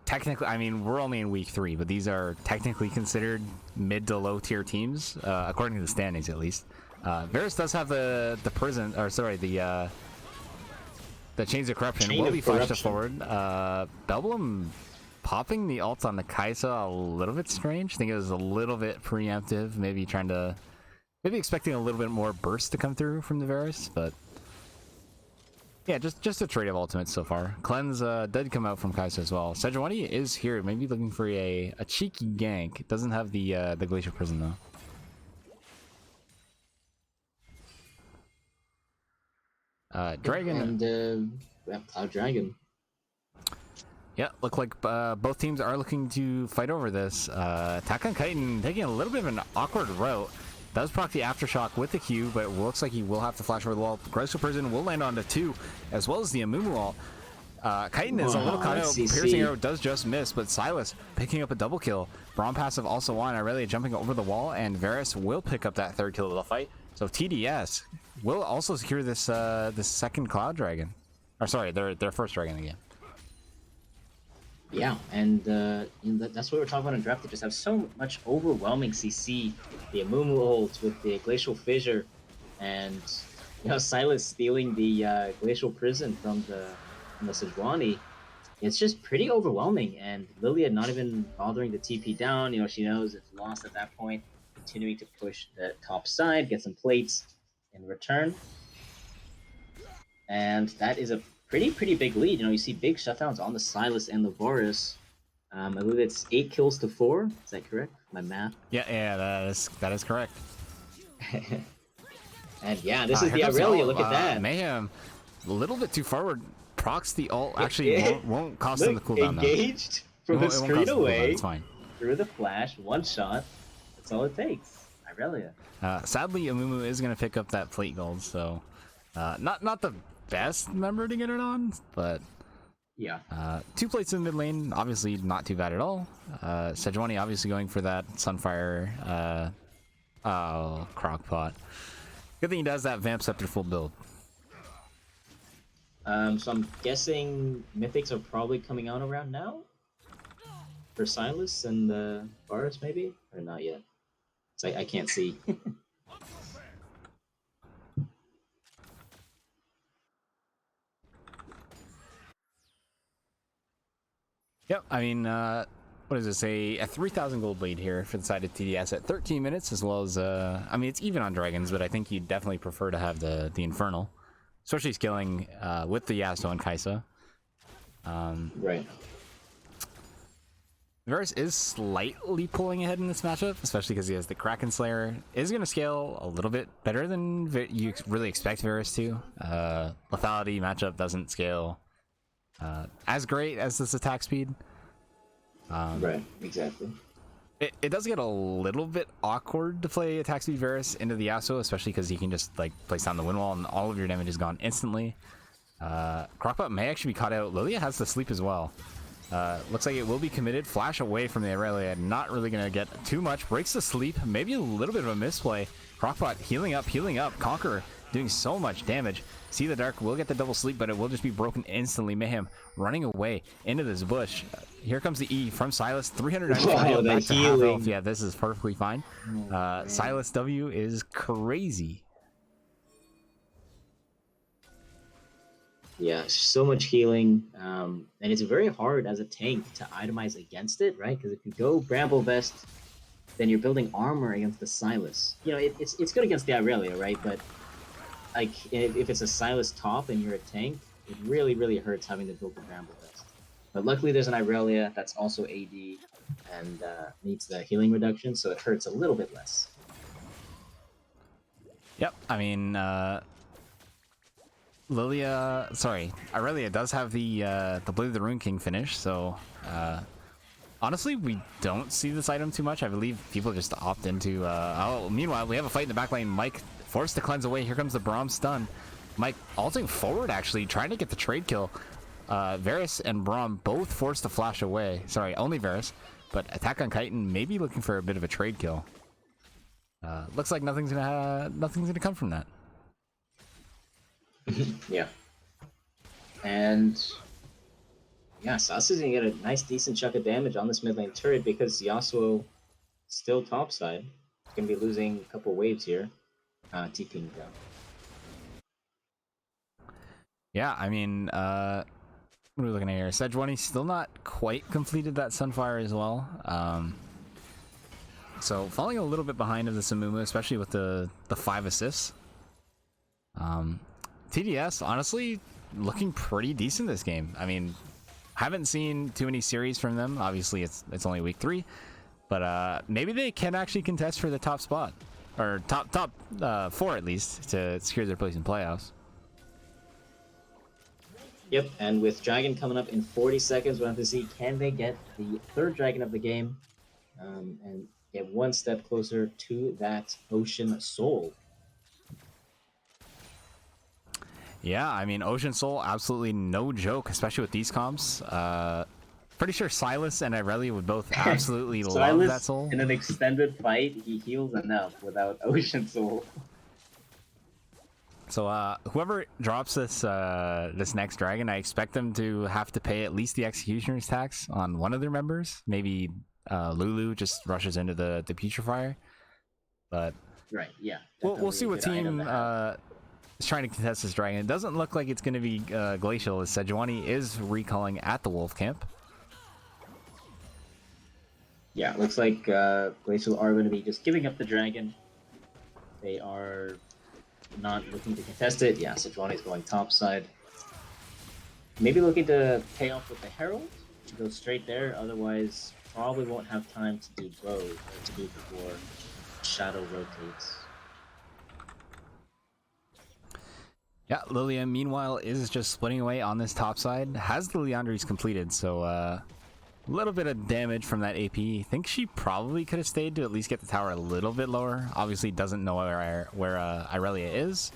technically, I mean, we're only in week 3, but these are technically considered mid to low tier teams, according to the standings at least. Varus does have the prison, or sorry, the Chains of Corruption will be flashed forward. Belblum popping the ult on the Kaisa a little bit strange. I think it was a little bit preemptive, maybe expecting a little bit more burst to come through from the Varus, but yeah, just a trade of ultimates so far. Cleanse did come out from Kaisa as well. Sejuani is here, maybe looking for a cheeky gank. It doesn't have the Glacial Prison though. Dragon and Cloud Dragon. Yeah, look like both teams are looking to fight over this. Attack on Chitin taking a little bit of an awkward route. Does proc the Aftershock with the Q, but it looks like he will have to flash over the wall. Glacial Prison will land onto 2, as well as the Amumu ult. Chitin is a little caught out. Piercing Arrow does just miss, but Silas picking up a double kill. Braum passive also on. Irelia jumping over the wall, and Varus will pick up that 3rd kill of the fight. So TDS will also secure this this second Cloud Dragon. Or sorry, their first Dragon again. Yeah, and that's what we're talking about in draft. They just have so much overwhelming CC. The Amumu ult with the Glacial Fissure, and Silas stealing the Glacial Prison from the Sejuani. It's just pretty overwhelming, and Lilia not even bothering to TP down. She knows it's lost at that point. Continuing to push the top side, get some plates in return, and that is a pretty big lead. You see big shutdowns on the Silas and the Varus. I believe it's 8 kills to 4. Is that correct? My math? Yeah, that is correct. And yeah, this is the Irelia. Look at that. Mayhem, a little bit too forward. Procs the ult. Actually, won't cost him the cooldown. Engaged from the screen away. It's fine. Through the flash, one shot. That's all it takes. Irelia. Sadly, Amumu is going to pick up that plate gold, so not the best member to get it on, but yeah, 2 plates in mid lane, obviously not too bad at all. Sejuani obviously going for that Sunfire Crockpot. Good thing he does that Vamp Scepter full build. So I'm guessing mythics are probably coming out around now for Silas and the Varus, maybe, or not yet. So I can't see. Yep, I mean, what does it say? A 3,000 gold lead here for the side of TDS at 13 minutes, as well as, I mean, it's even on Dragons, but I think you'd definitely prefer to have the Infernal, especially scaling with the Yasuo and Kaisa. Right. Varus is slightly pulling ahead in this matchup, especially because he has the Kraken Slayer. Is going to scale a little bit better than you really expect Varus to. Lethality matchup doesn't scale as great as this attack speed. Right, exactly. It does get a little bit awkward to play attack speed Varus into the Yasuo, especially because he can just place down the wind wall and all of your damage is gone instantly. Crockpot may actually be caught out. Lilia has the sleep as well. Looks like it will be committed. Flash away from the Irelia. Not really going to get too much. Breaks the sleep. Maybe a little bit of a misplay. Crockpot healing up. Conqueror doing so much damage. See the Dark will get the double sleep, but it will just be broken instantly. Mayhem running away into this bush. Here comes the E from Silas. 395 back to half health. Yeah, this is perfectly fine. Silas W is crazy. Yeah, so much healing, and it's very hard as a tank to itemize against it, right? Because if you go Bramble Vest, then you're building armor against the Silas. It's good against the Irelia, right? But if it's a Silas top and you're a tank, it really hurts having to build the Bramble Vest. But luckily there's an Irelia that's also AD and needs the healing reduction, so it hurts a little bit less. Yep, I mean, Irelia does have the Blade of the Rune King finish, so honestly, we don't see this item too much. I believe people just opt into. Meanwhile, we have a fight in the back lane. Mike forced to cleanse away. Here comes the Braum stun. Mike ulting forward, actually trying to get the trade kill. Varus and Braum both forced to flash away. Sorry, only Varus. But Attack on Titan may be looking for a bit of a trade kill. Looks like nothing's gonna come from that. Yeah. And yeah, Sasuke's gonna get a nice decent chunk of damage on this mid lane turret because Yasuo still topside. He's gonna be losing a couple waves here. TPing down. Yeah, I mean, what are we looking at here? Sejuani still not quite completed that Sunfire as well. So falling a little bit behind of the Samumu, especially with the 5 assists. TDS, honestly, looking pretty decent this game. I mean, haven't seen too many series from them. Obviously, it's only week 3, but maybe they can actually contest for the top spot, or top 4 at least, to secure their place in playoffs. Yep, and with Dragon coming up in 40 seconds, we'll have to see, can they get the 3rd Dragon of the game and get one step closer to that Ocean Soul. Yeah, I mean, Ocean Soul, absolutely no joke, especially with these comps. Pretty sure Silas and Irelia would both absolutely love that soul. In an extended fight, he heals enough without Ocean Soul. So whoever drops this this next dragon, I expect them to have to pay at least the executioner's tax on one of their members. Maybe Lulu just rushes into the putrefier. But right, yeah. We'll see what team is trying to contest this dragon. It doesn't look like it's going to be Glacial, as Sejuani is recalling at the wolf camp. Yeah, looks like Glacial are going to be just giving up the dragon. They are not looking to contest it. Yeah, Sejuani's going topside. Maybe looking to pay off with the Herald. Go straight there, otherwise probably won't have time to do both, or to do before Shadow rotates. Yeah, Lilia, meanwhile, is just splitting away on this top side. Has the Liandry's completed, so a little bit of damage from that AP. I think she probably could have stayed to at least get the tower a little bit lower. Obviously, doesn't know where Irelia is.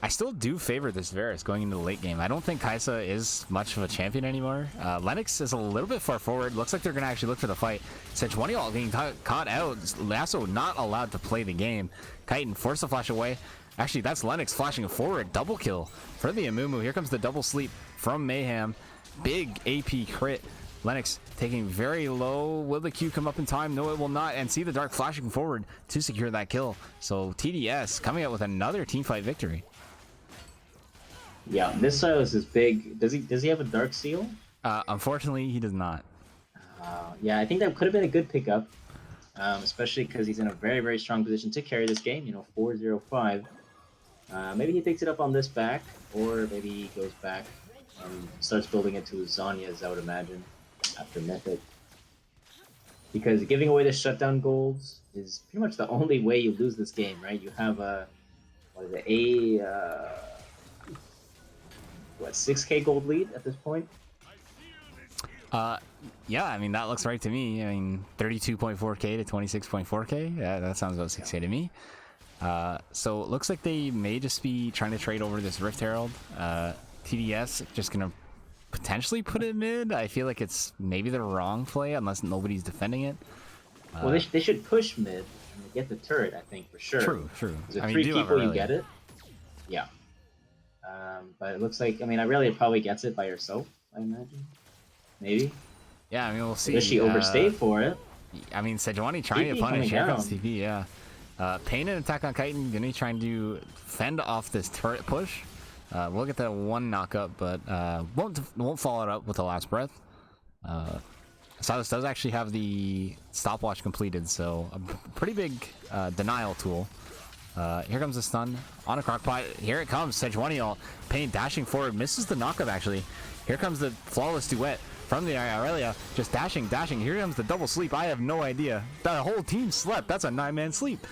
I still do favor this Varus going into the late game. I don't think Kai'Sa is much of a champion anymore. Lennox is a little bit far forward. Looks like they're going to actually look for the fight. Sejuani all getting caught out. Lasso not allowed to play the game. Chitin forced to flash away. Actually, that's Lennox flashing forward. Double kill for the Amumu. Here comes the double sleep from Mayhem. Big AP crit. Lennox taking very low. Will the Q come up in time? No, it will not. And see the Dark flashing forward to secure that kill. So TDS coming out with another teamfight victory. Yeah, this Silas is big. Does he have a Dark Seal? Unfortunately, he does not. Yeah, I think that could have been a good pickup, especially because he's in a very, very strong position to carry this game. You know, 4-0-5. Maybe he picks it up on this back, or maybe he goes back and starts building into Zanya's, I would imagine, after Mythic. Because giving away the shutdown golds is pretty much the only way you lose this game, right? You have a, what is it, 6k gold lead at this point? Yeah, I mean, that looks right to me. I mean, 32.4k to 26.4k. Yeah, that sounds about 6k to me. So it looks like they may just be trying to trade over this Rift Herald. TDS just gonna potentially put it mid. I feel like it's maybe the wrong play unless nobody's defending it. Well, they should push mid and get the turret, I think, for sure. True. With 3 people, you get it. Yeah. But it looks like, I mean, Irelia probably gets it by herself, I imagine. Maybe. Yeah, I mean, we'll see. Does she overstay for it? I mean, Sejuani trying to punish. Here comes TP, yeah. Pain and Attack on Chitin gonna be trying to fend off this turret push. We'll get that one knockup, but won't follow it up with the last breath. Silas does actually have the stopwatch completed, so a pretty big denial tool. Here comes the stun on a crockpot. Here it comes. Sejuani all Pain dashing forward, misses the knockup actually. Here comes the flawless duet from the Irelia, just dashing. Here comes the double sleep. I have no idea. The whole team slept. That's a 9-man sleep.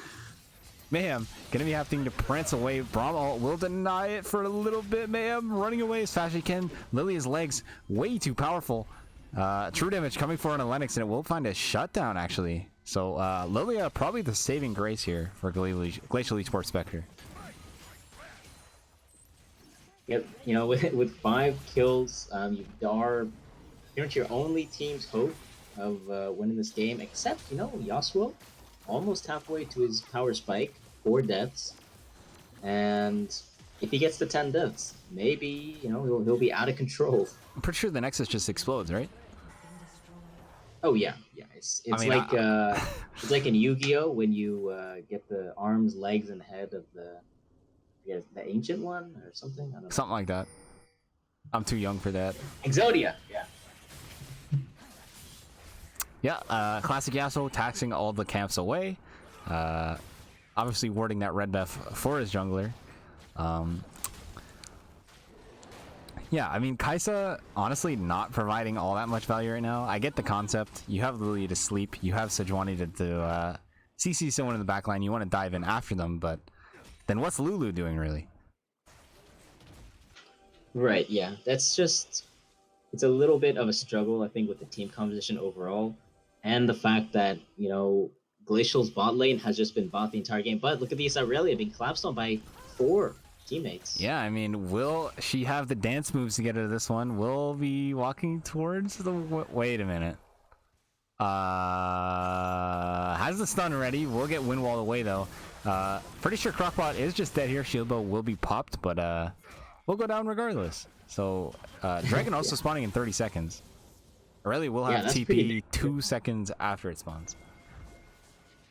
Mayhem gonna be having to prance away. Braum will deny it for a little bit. Mayhem running away as fast as he can. Lilia's legs way too powerful. True damage coming for an Lennox, and it will find a shutdown actually. So Lilia probably the saving grace here for Glacial Esports Spectre. Yep, with 5 kills, you are pretty much your only team's hope of winning this game, except, Yasuo, almost halfway to his power spike, 4 deaths, and if he gets to 10 deaths, maybe, he'll be out of control. I'm pretty sure the Nexus just explodes, right? Oh yeah, yeah. It's I it's mean, like it's like in Yu-Gi-Oh when you get the arms, legs, and head of the ancient one or something. I don't know. something like that. I'm too young for that. Exodia. Yeah. Yeah, classic Yasuo taxing all the camps away. Obviously warding that red buff for his jungler. Yeah, I mean, Kaisa, honestly, not providing all that much value right now. I get the concept. You have Lilia to sleep. You have Sejuani to CC someone in the backline. You want to dive in after them, but then what's Lulu doing, really? Right. Yeah. That's just it's a little bit of a struggle, I think, with the team composition overall, and the fact that Glacial's bot lane has just been bot the entire game. But look at these Aurelia being collapsed on by 4 teammates. Yeah, I mean, will she have the dance moves to get out of this one? Will be walking towards the... Wait a minute. Has the stun ready. We'll get Windwall away, though. Pretty sure Crockbot is just dead here. Shield bow will be popped, but we'll go down regardless. So, Dragon also spawning in 30 seconds. Aurelia will have TP 2 seconds after it spawns.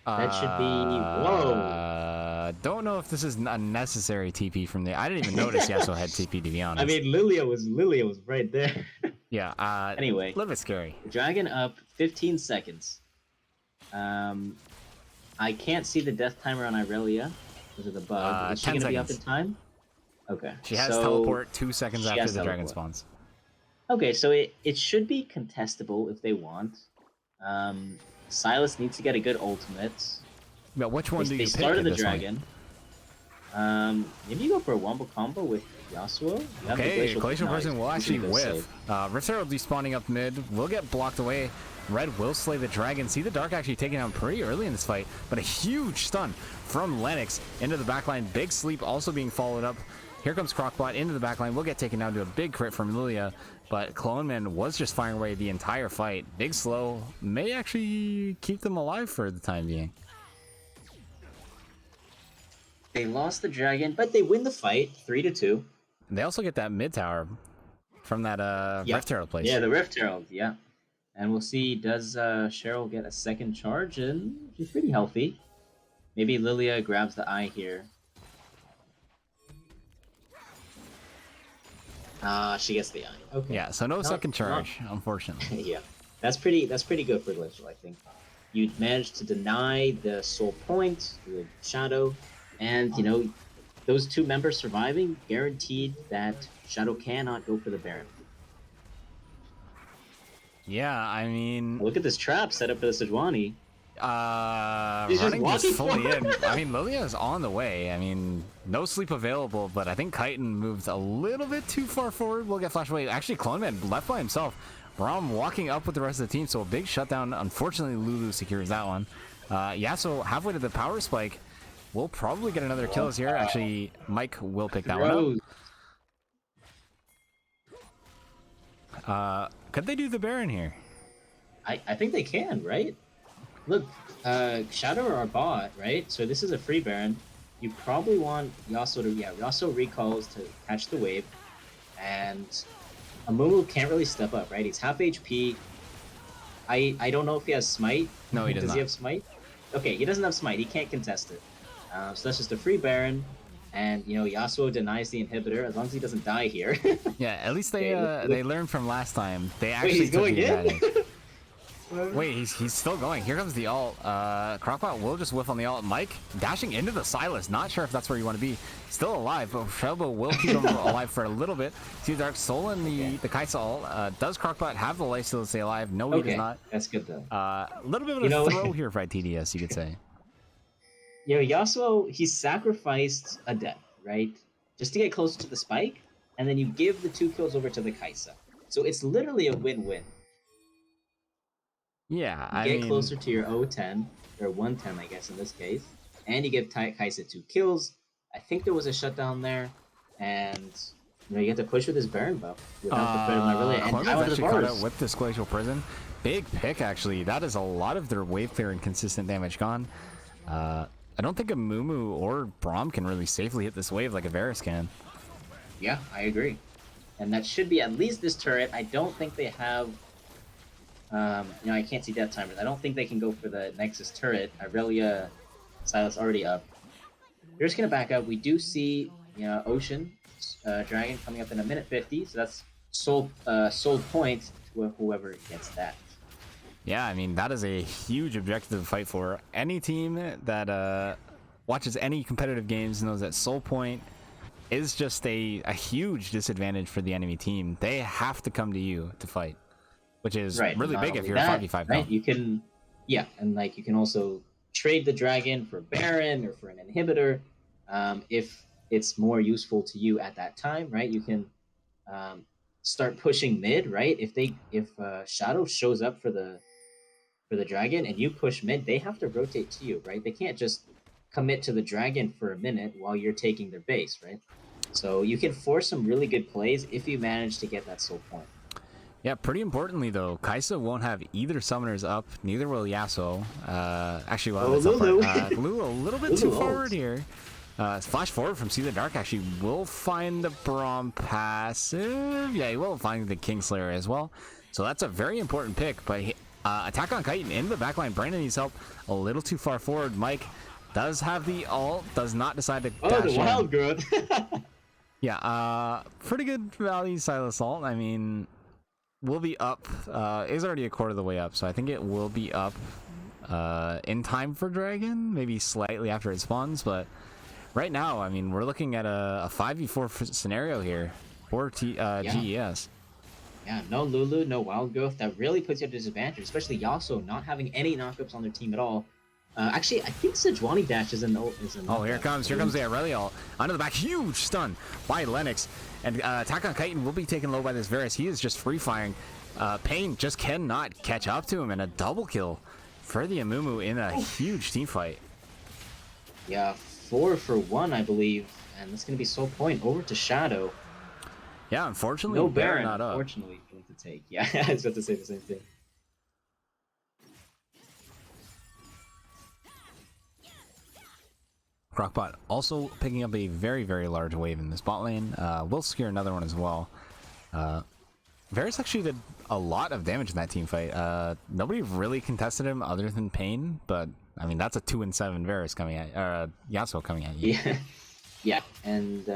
That should be... Whoa! Don't know if this is a necessary TP from the... I didn't even notice Yasuo had TP, to be honest. I mean, Lilia was right there. Yeah, anyway. A little bit scary. Dragon up 15 seconds. I can't see the death timer on Irelia because of the bug. Is she going to be up in time? Okay. She has teleport 2 seconds after the dragon spawns. Okay, so it should be contestable if they want. Silas needs to get a good ultimate. Yeah, which one do you pick? They started the dragon. Maybe you go for a wombo combo with Yasuo. Okay, Glacial person will actually whiff. Runeterra will be spawning up mid. Will get blocked away. Red will slay the dragon. See the Dark actually taken out pretty early in this fight, but a huge stun from Lennox into the backline. Big sleep also being followed up. Here comes Crockbot into the backline. Will get taken down to a big crit from Lilia, but Cloneman was just firing away the entire fight. Big slow may actually keep them alive for the time being. They lost the dragon, but they win the fight 3-2. They also get that mid tower from that Rift Herald place. Yeah, the Rift Herald, yeah. And we'll see, does Cheryl get a second charge? And she's pretty healthy. Maybe Lilia grabs the eye here. She gets the eye. Okay. Yeah, so no second charge, unfortunately. Yeah. That's pretty good for Glacial, I think. You managed to deny the soul point, the shadow, and those 2 members surviving guaranteed that Shadow cannot go for the Baron. Yeah, I mean... Look at this trap set up for the Sejuani. He's running just fully in. I mean, Lilia is on the way. I mean, no sleep available, but I think Chitin moves a little bit too far forward. We'll get flashed away. Actually, Cloneman left by himself. Braum walking up with the rest of the team, so a big shutdown. Unfortunately, Lulu secures that one. Yasuo halfway to the power spike. We'll probably get another kills here. Actually, Mike will pick that one up. Could they do the Baron here? I think they can, right? Look, Shadow or our bot, right? So this is a free Baron. You probably want Yasuo to... Yeah, Yasuo recalls to catch the wave. And Amumu can't really step up, right? He's half HP. I don't know if he has Smite. No, he does not. Does he have Smite? Okay, he doesn't have Smite. He can't contest it. So that's just a free Baron. And, Yasuo denies the inhibitor as long as he doesn't die here. Yeah, at least they learned from last time. They actually took the advantage. Wait, he's still going. Here comes the ult. Crockbot will just whiff on the ult. Mike dashing into the Silas. Not sure if that's where you want to be. Still alive, but Shelbo will keep him alive for a little bit. See Dark Soul in the Kaisa ult. Does Crockbot have the life still to stay alive? No, he does not. That's good though. A little bit of a throw here for TDS, you could say. Yasuo, he sacrificed a death, right? Just to get closer to the spike, and then you give the 2 kills over to the Kaisa. So it's literally a win-win. Yeah, I mean... Get closer to your 0-10, or 110, I guess, in this case, and you give Kaisa 2 kills. I think there was a shutdown there, and you get to push with his Baron buff without the threat of my really and Clemens power to the actually caught out bars. with this Glacial Prison. Big pick, actually. That is a lot of their wave clear and consistent damage gone. I don't think a Mumu or Braum can really safely hit this wave like a Varus can. Yeah, I agree. And that should be at least this turret. I don't think they have... I can't see Death Timers. I don't think they can go for the Nexus turret. Irelia, Silas already up. They're just going to back up. We do see Ocean Dragon coming up in a minute 50, so that's sold point to whoever gets that. Yeah, I mean, that is a huge objective to fight for. Any team that watches any competitive games knows that soul point is just a huge disadvantage for the enemy team. They have to come to you to fight, which is really big if you're a 5v5. Right, you can, and like you can also trade the dragon for Baron or for an inhibitor if it's more useful to you at that time, right? You can start pushing mid, right? If Shadow shows up for the dragon and you push mid, they have to rotate to you, right? They can't just commit to the dragon for a minute while you're taking their base, right? So you can force some really good plays if you manage to get that soul point. Yeah, pretty importantly though, Kaisa won't have either summoners up, neither will Yasuo. Actually, well, Lulu a little bit too forward here. Flash forward from See the Dark actually will find the Braum passive. Yeah, he will find the Kingslayer as well. So that's a very important pick, but attack on Chitin in the backline. Brandon needs help a little too far forward. Mike does have the ult, does not decide to dash the wild growth. Yeah, pretty good value Silas ult. I mean, will be up, is already a quarter of the way up, so I think it will be up in time for Dragon, maybe slightly after it spawns, but right now, I mean, we're looking at a 5v4 scenario here for GES. Yeah, no Lulu, no wild growth. That really puts you at a disadvantage, especially Yasuo not having any knockups on their team at all. Actually, I think Sejuani dash is an ult. Oh, here comes the Irelia ult. Onto the back, huge stun by Lennox. And attack on Chitin will be taken low by this Varus. He is just free firing. Pain just cannot catch up to him, and a double kill for the Amumu in a huge team fight. Yeah, 4 for 1, I believe, and that's going to be soul point over to Shadow. Yeah, unfortunately, no Baron not up. Unfortunately, going to take. Yeah, I was about to say the same thing. Crockpot also picking up a very, very large wave in this bot lane. We'll secure another one as well. Varus actually did a lot of damage in that team fight. Nobody really contested him other than Pain, but I mean, that's a 2-7 Varus coming at Yasuo coming at you. Yeah, yeah, and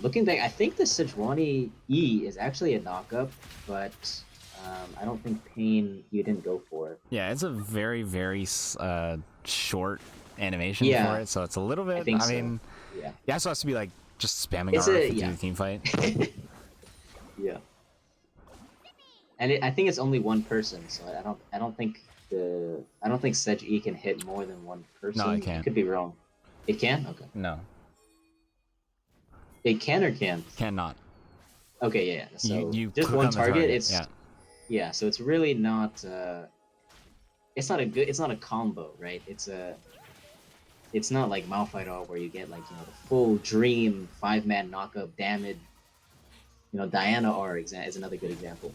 looking back, I think the Sejuani E is actually a knockup, but I don't think Pain you didn't go for it. Yeah, it's a very, very short animation for it, so it's a little bit. I mean, Yasuo has to be like just spamming RF to do the team fight. Yeah, and I think it's only one person, so I don't think Sej E can hit more than one person. No, it can't. Could be wrong. It can? Okay. No. It can or can't? Cannot. Okay, yeah. So you just one target. It's yeah. So it's really not. It's not a combo, right? It's not like Malphite where you get like the full Dream 5-man knockup damage. Diana R is another good example.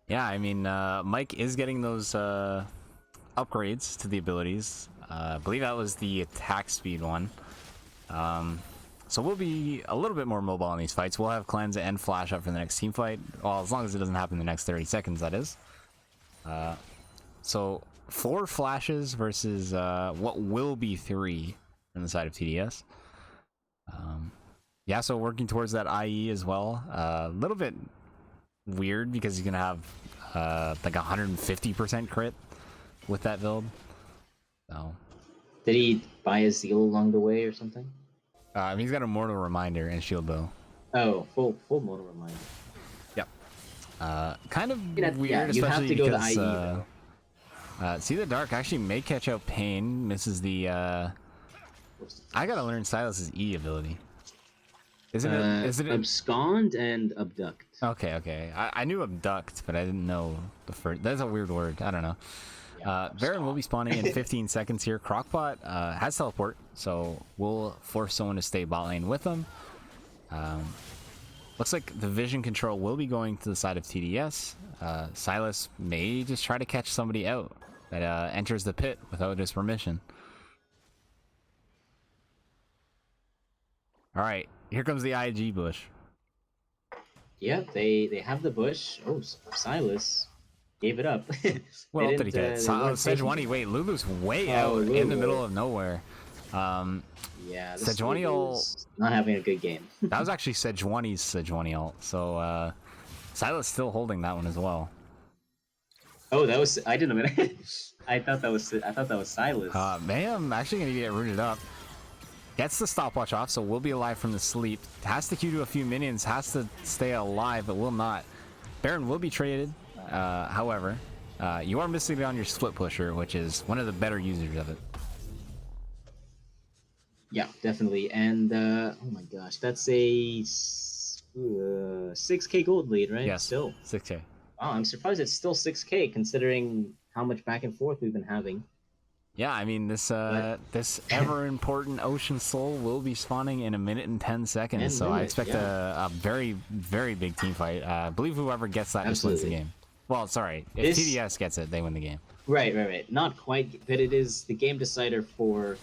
Yeah, I mean, Mike is getting those upgrades to the abilities. I believe that was the attack speed one. So we'll be a little bit more mobile in these fights. We'll have Cleanse and Flash up for the next team fight. Well, as long as it doesn't happen in the next 30 seconds, that is. So 4 flashes versus what will be 3 on the side of TDS. Yasuo working towards that IE as well. A little bit weird because he's gonna have like 150% crit with that build. So did he buy a Zeal along the way or something? He's got a Mortal Reminder and Shield Bow. Oh, full Mortal Reminder. Yep. Kind of weird, you especially have to because go the IE, See the Dark actually may catch out Pain. Misses the. I gotta learn Silas's E ability. Isn't it abscond and abduct? Okay. I knew abduct, but I didn't know the first. That's a weird word. I don't know. Baron will be spawning in 15 seconds here. Crockpot has teleport, so we'll force someone to stay bot lane with him. Looks like the vision control will be going to the side of TDS. Silas may just try to catch somebody out that enters the pit without his permission. All right, here comes the IG bush. Yeah, they have the bush. Oh, Silas gave it up. Well, did he get it? Sejuani, wait, Lulu's way out in the middle of nowhere. Yeah, Sejuani not having a good game. That was actually Sejuani's Sejuani ult. So Silas still holding that one as well. Oh, that was I didn't know. I thought that was Silas. Mayhem actually gonna get rooted up. Gets the stopwatch off, so will be alive from the sleep. Has to Q to a few minions, has to stay alive, but will not. Baron will be traded. However, you are missing on your split pusher, which is one of the better users of it. Yeah, definitely. And oh my gosh, that's a 6K gold lead, right? Yes, still 6K. Wow, I'm surprised it's still 6K considering how much back and forth we've been having. Yeah, I mean this this ever important Ocean Soul will be spawning in 1 minute and 10 seconds, so I expect a very big team fight. I believe whoever gets that just wins the game. Well, sorry, if TDS gets it, they win the game. Right. Not quite, but it is the game decider for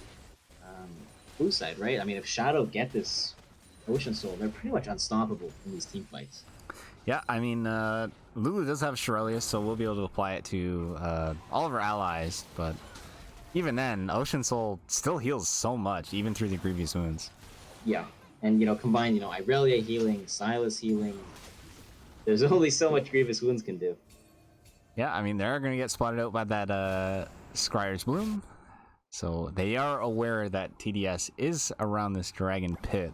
blue side, right? I mean, if Shadow get this Ocean Soul, they're pretty much unstoppable in these team fights. Yeah, I mean, Lulu does have Shirelius, so we'll be able to apply it to all of our allies, but even then, Ocean Soul still heals so much, even through the grievous wounds. Yeah, and combine, Irelia healing, Silas healing. There's only so much grievous wounds can do. Yeah, I mean, they're going to get spotted out by that Scryer's Bloom, so they are aware that TDS is around this dragon pit.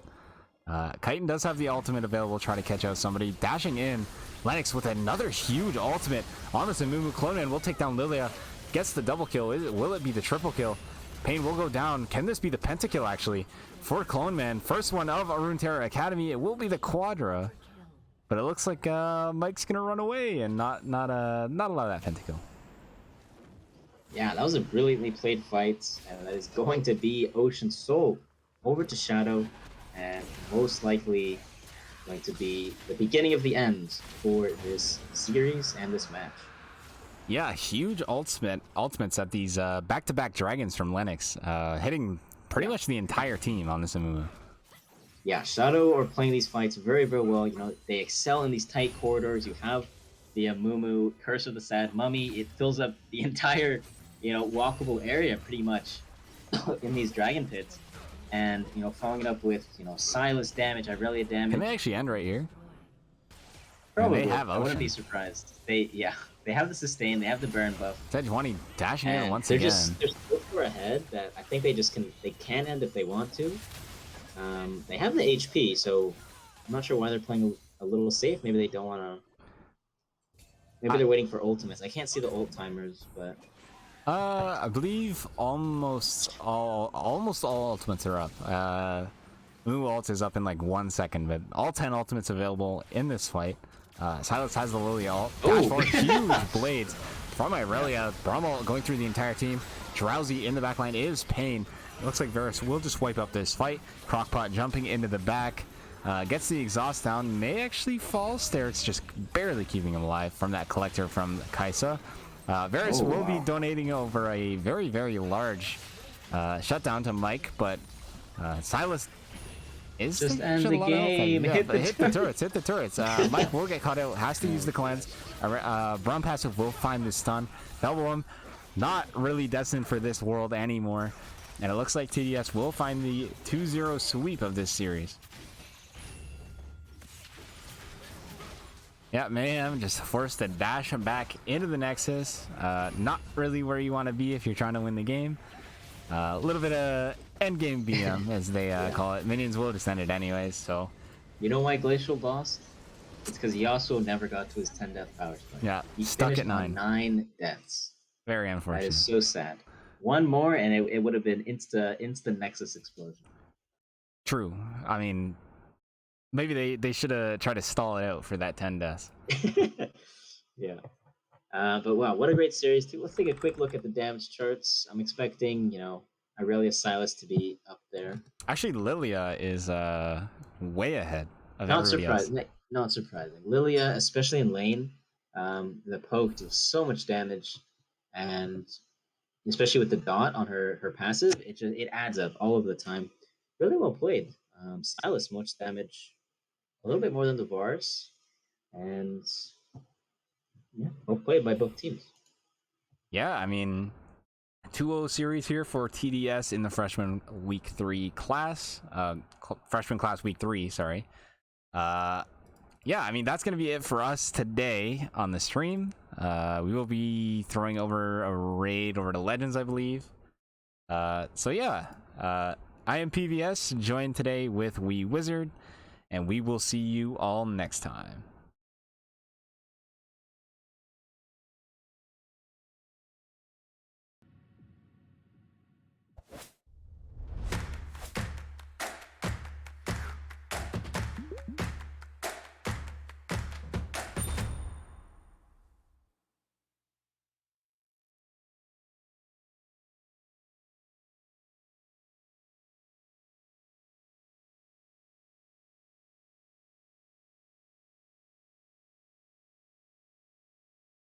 Chitin does have the ultimate available, try to catch out somebody. Dashing in, Lennox with another huge ultimate on this Amumu. Cloneman will take down Lilia. Gets the double kill. Will it be the triple kill? Pain will go down. Can this be the pentakill actually for Cloneman? First one of Runeterra Academy. It will be the quadra, but it looks like Mike's gonna run away and not allow that pentakill. Yeah, that was a brilliantly played fight, and that is going to be Ocean Soul over to Shadow, and most likely going to be the beginning of the end for this series and this match. Yeah, huge ultimates at these back-to-back dragons from Lennox, hitting pretty much the entire team on this Amumu. Yeah, Shadow are playing these fights very well. They excel in these tight corridors. You have the Amumu Curse of the Sad Mummy. It fills up the entire, walkable area pretty much in these dragon pits. And, following it up with, Silas damage, Irelia damage. Can they actually end right here? Probably. They have I wouldn't be surprised. They have the sustain, they have the burn buff. Sejuani dashing in once again. They're so far ahead that I think they can end if they want to. They have the HP, so I'm not sure why they're playing a little safe. Maybe they don't want to. Maybe they're waiting for ultimates. I can't see the ult timers, but. I believe almost all ultimates are up. Moo ult is up in like 1 second, but all 10 ultimates available in this fight. Silas has the Lily ult. Dash forward, huge blades from Irelia. Brummel going through the entire team. Drowsy in the backline is Pain. It looks like Varus will just wipe up this fight. Crockpot jumping into the back. Gets the exhaust down. May actually fall. Steric's just barely keeping him alive from that collector from Kaisa. Varus will be donating over a very large shutdown to Mike, but Silas is just end the game. Yeah, hit the turrets. Mike will get caught out, has to use the cleanse. Brown passive will find the stun. Double him. Not really destined for this world anymore. And it looks like TDS will find the 2-0 sweep of this series. Yeah, Mayhem just forced to dash him back into the Nexus. Not really where you want to be if you're trying to win the game. A little bit of endgame BM, as they call it. Minions will descend it anyways, so. You know why Glacial lost? It's because he also never got to his 10 death powers. Yeah, he stuck at 9. 9 deaths. Very unfortunate. That is so sad. One more, and it would have been insta Nexus explosion. True. I mean, maybe they should have tried to stall it out for that 10 deaths. Yeah. But wow, what a great series too. Let's take a quick look at the damage charts. I'm expecting, Irelia Silas to be up there. Actually, Lilia is way ahead of Not everybody else. surprising. Not surprising. Lilia, especially in lane, the poke deals so much damage, and especially with the dot on her passive, it adds up all of the time. Really well played. Silas much damage, a little bit more than the Vars, and yeah, well played by both teams. Yeah, I mean, 2-0 series here for TDS in the freshman week 3 class. Freshman class week 3, sorry. Yeah, I mean, that's going to be it for us today on the stream. We will be throwing over a raid over to Legends, I believe. So yeah, I am PVS, joined today with Wee Wizard, and we will see you all next time.